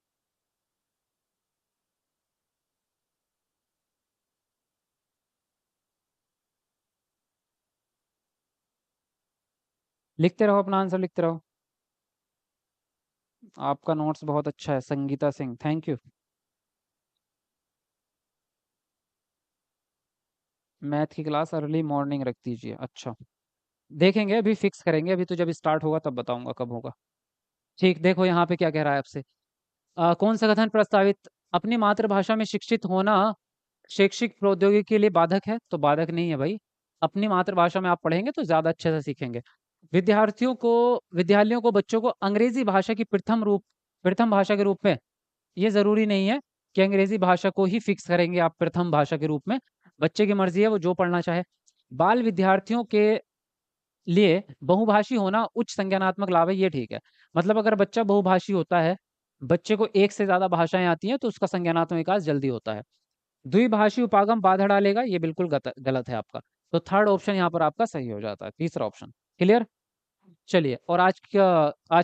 लिखते रहो, अपना आंसर लिखते रहो। आपका नोट्स बहुत अच्छा है, Sangeeta Singh, thank you. Math की क्लास अर्ली मॉर्निंग रख दीजिए, अच्छा। देखेंगे, अभी फिक्स करेंगे, अभी तो जब स्टार्ट होगा तब बताऊंगा कब होगा। ठीक, देखो यहाँ पे क्या कह रहा है आपसे। कौन सा कथन प्रस्तावित अपनी मातृभाषा में शिक्षित होना शैक्षिक प्रौद्योगिकी के लिए बाधक है? तो बाधक नहीं है भाई। अपनी मातृभाषा में आप पढ़ेंगे तो ज्यादा अच्छे से सीखेंगे। विद्यार्थियों को विद्यालयों को बच्चों को अंग्रेजी भाषा की प्रथम भाषा के रूप में, ये जरूरी नहीं है कि अंग्रेजी भाषा को ही फिक्स करेंगे आप प्रथम भाषा के रूप में। बच्चे की मर्जी है, वो जो पढ़ना चाहे। बाल विद्यार्थियों के लिए बहुभाषी होना उच्च संज्ञानात्मक लाभ है, ये ठीक है। मतलब अगर बच्चा बहुभाषी होता है, बच्चे को एक से ज्यादा भाषाएं आती हैं, तो उसका संज्ञानात्मक विकास जल्दी होता है। द्विभाषी उपागम बाधा डालेगा, ये बिल्कुल गलत है आपका। तो थर्ड ऑप्शन यहाँ पर आपका सही हो जाता है, तीसरा ऑप्शन। क्लियर? चलिए, और आज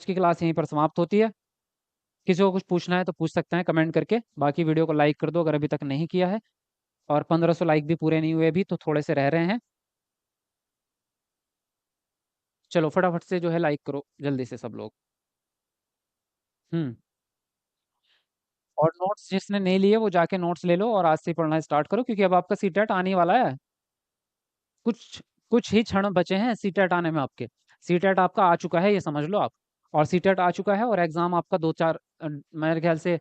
की क्लास यहीं पर समाप्त होती है। किसी को कुछ पूछना है तो पूछ सकते हैं कमेंट करके, बाकी वीडियो को लाइक कर दो अगर अभी तक नहीं किया है। और 1500 लाइक भी पूरे नहीं हुए अभी, तो थोड़े से रह रहे हैं। चलो फटाफट से जो है लाइक करो जल्दी से सब लोग। हम्म। और नोट्स जिसने नहीं लिए वो जाके नोट्स ले लो और आज से ही पढ़ना स्टार्ट करो, क्योंकि अब आपका सीटेट आने वाला है। कुछ कुछ ही क्षण बचे हैं सीटेट आने में आपके। सीटेट आपका आ चुका है, ये समझ लो आप। और सीटेट आ चुका है, और एग्जाम आपका दो चार मेरे ख्याल से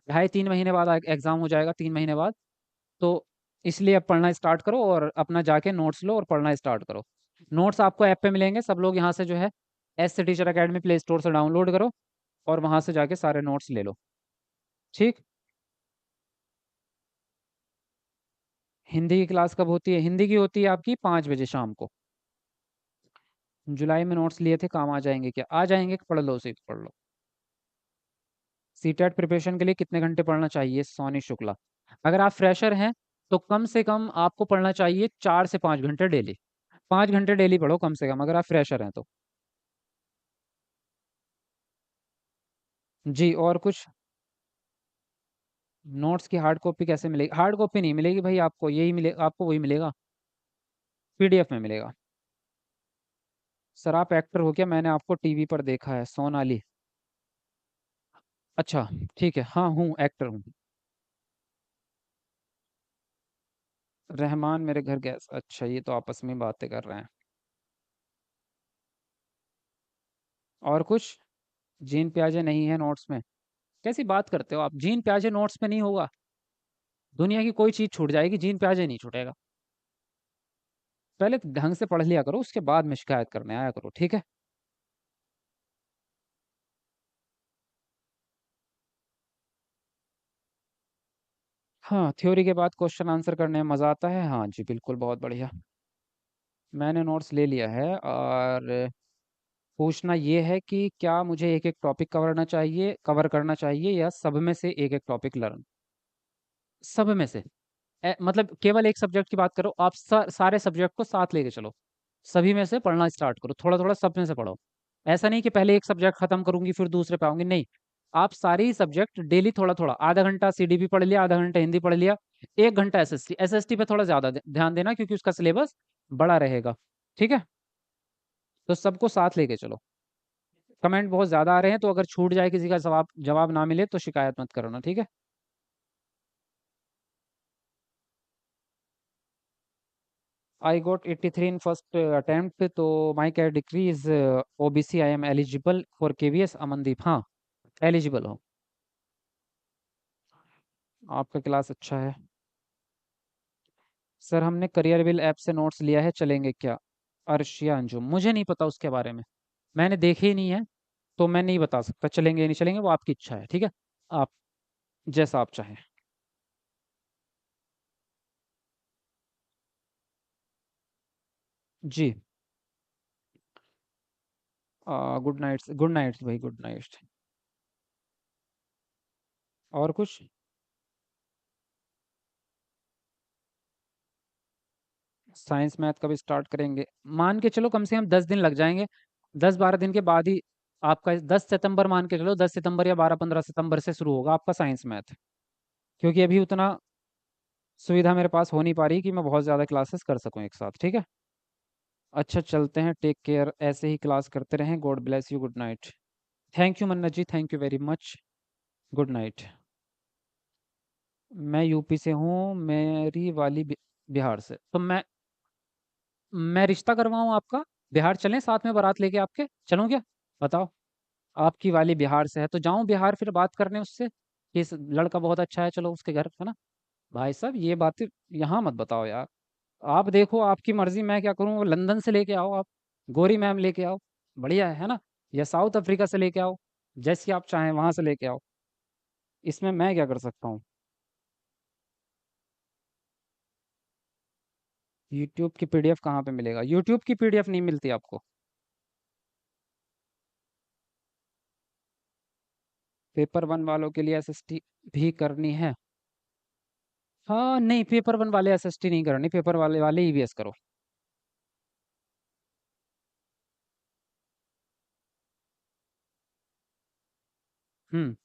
2.5-3 महीने बाद एग्जाम हो जाएगा, 3 महीने बाद। तो इसलिए अब पढ़ना स्टार्ट करो और अपना जाके नोट्स लो और पढ़ना स्टार्ट करो। नोट्स आपको ऐप पे मिलेंगे, सब लोग यहाँ से जो है एस से टीचर अकेडमी प्ले स्टोर से डाउनलोड करो और वहां से जाके सारे नोट्स ले लो। ठीक। हिंदी की क्लास कब होती है? हिंदी की होती है आपकी 5 बजे शाम को। जुलाई में नोट्स लिए थे, काम आ जाएंगे क्या? आ जाएंगे, पढ़ लो उसे, पढ़ लो। सीटेट प्रिपरेशन के लिए कितने घंटे पढ़ना चाहिए? सोनी शुक्ला। अगर आप फ्रेशर हैं तो कम से कम आपको पढ़ना चाहिए 4 से 5 घंटे डेली। 5 घंटे डेली पढ़ो कम से कम, अगर आप फ्रेशर हैं तो। जी, और कुछ? नोट्स की हार्ड कॉपी कैसे मिलेगी? हार्ड कॉपी नहीं मिलेगी भाई आपको, यही मिले आपको, वही मिलेगा, पीडीएफ में मिलेगा। सर आप एक्टर हो क्या? मैंने आपको टीवी पर देखा है, सोनाली। अच्छा, ठीक है, हाँ हूँ, एक्टर हूँ। रहमान मेरे घर गैस, अच्छा ये तो आपस में बातें कर रहे हैं। और कुछ? जीन प्याजे नहीं है नोट्स में? कैसी बात करते हो आप? जीन प्याजे नोट्स में नहीं होगा? दुनिया की कोई चीज छूट जाएगी, जीन प्याजे नहीं छूटेगा। पहले ढंग से पढ़ लिया करो, उसके बाद में शिकायत करने आया करो, ठीक है? हाँ, थ्योरी के बाद क्वेश्चन आंसर करने में मजा आता है, हाँ जी बिल्कुल, बहुत बढ़िया। मैंने नोट्स ले लिया है, और पूछना ये है कि क्या मुझे एक एक टॉपिक कवर करना चाहिए, या सब में से एक एक टॉपिक लर्न? सब में से। मतलब केवल एक सब्जेक्ट की बात करो आप, सारे सब्जेक्ट को साथ लेके चलो। सभी में से पढ़ना स्टार्ट करो, थोड़ा थोड़ा सब में से पढ़ो। ऐसा नहीं कि पहले एक सब्जेक्ट खत्म करूंगी फिर दूसरे पे आऊंगी, नहीं। आप सारे ही सब्जेक्ट डेली थोड़ा थोड़ा, आधा घंटा सीडीपी पढ़ लिया, आधा घंटा हिंदी पढ़ लिया, 1 घंटा एसएसटी। एसएसटी पे थोड़ा ज्यादा ध्यान देना, क्योंकि उसका सिलेबस बड़ा रहेगा। ठीक है? तो सबको साथ लेके चलो। कमेंट बहुत ज़्यादा आ रहे हैं, तो अगर छूट जाए किसी का जवाब जवाब ना मिले तो शिकायत मत करना, ठीक है? I got 83 in first attempt, तो my category is OBC, I am eligible for KVS. Amandeep, हाँ एलिजिबल हो। आपका क्लास अच्छा है। सर हमने करियर विल ऐप से नोट्स लिया है, चलेंगे क्या? अर्शिया अंजुम, मुझे नहीं पता उसके बारे में, मैंने देखे ही नहीं है, तो मैं नहीं बता सकता चलेंगे या नहीं चलेंगे, वो आपकी इच्छा है, ठीक है? आप जैसा आप चाहें। जी। गुड नाइट्स, गुड नाइट्स भाई, गुड नाइट्स। और कुछ? साइंस मैथ कब स्टार्ट करेंगे? मान के चलो कम से कम 10 दिन लग जाएंगे। 10-12 दिन के बाद ही आपका 10 सितंबर मान के चलो, 10 सितंबर या 12-15 सितंबर से शुरू होगा आपका साइंस मैथ। क्योंकि अभी उतना सुविधा मेरे पास हो नहीं पा रही कि मैं बहुत ज़्यादा क्लासेस कर सकूं एक साथ, ठीक है? अच्छा चलते हैं, टेक केयर, ऐसे ही क्लास करते रहें, God bless you, good night. Thank you Mannat ji, thank you very much. Good night. मैं यूपी से हूँ, मेरी वाली बिहार से। तो मैं रिश्ता करवाऊँ आपका? बिहार चलें साथ में, बारात लेके आपके चलूँ क्या? बताओ। आपकी वाली बिहार से है तो जाऊं बिहार फिर बात करने उससे कि इस लड़का बहुत अच्छा है, चलो उसके घर, है ना? भाई साहब ये बातें यहाँ मत बताओ यार। आप देखो, आपकी मर्जी, मैं क्या करूँ? वो लंदन से लेके आओ आप, गोरी मैम लेके आओ, बढ़िया है ना? या साउथ अफ्रीका से लेके आओ, जैसी आप चाहें वहां से लेके आओ, इसमें मैं क्या कर सकता हूँ? यूट्यूब की पीडीएफ कहाँ पे मिलेगा? यूट्यूब की पीडीएफ नहीं मिलती आपको? पेपर वन वालों के लिए एसएसटी भी करनी है? हाँ नहीं, पेपर वन वाले एसएसटी नहीं करनी, पेपर वाले वाले ईवीएस करो। हम्म।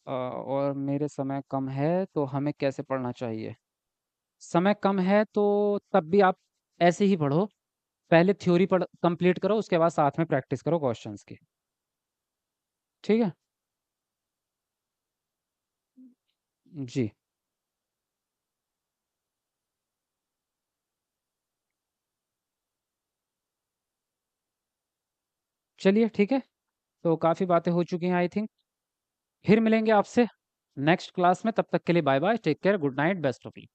और मेरे समय कम है तो हमें कैसे पढ़ना चाहिए? समय कम है तो तब भी आप ऐसे ही पढ़ो, पहले थ्योरी पढ़ कंप्लीट करो, उसके बाद साथ में प्रैक्टिस करो क्वेश्चंस की। ठीक है। जी। चलिए ठीक है। तो काफ़ी बातें हो चुकी हैं आई थिंक। फिर मिलेंगे आपसे नेक्स्ट क्लास में, तब तक के लिए bye bye, take care, good night, best of luck.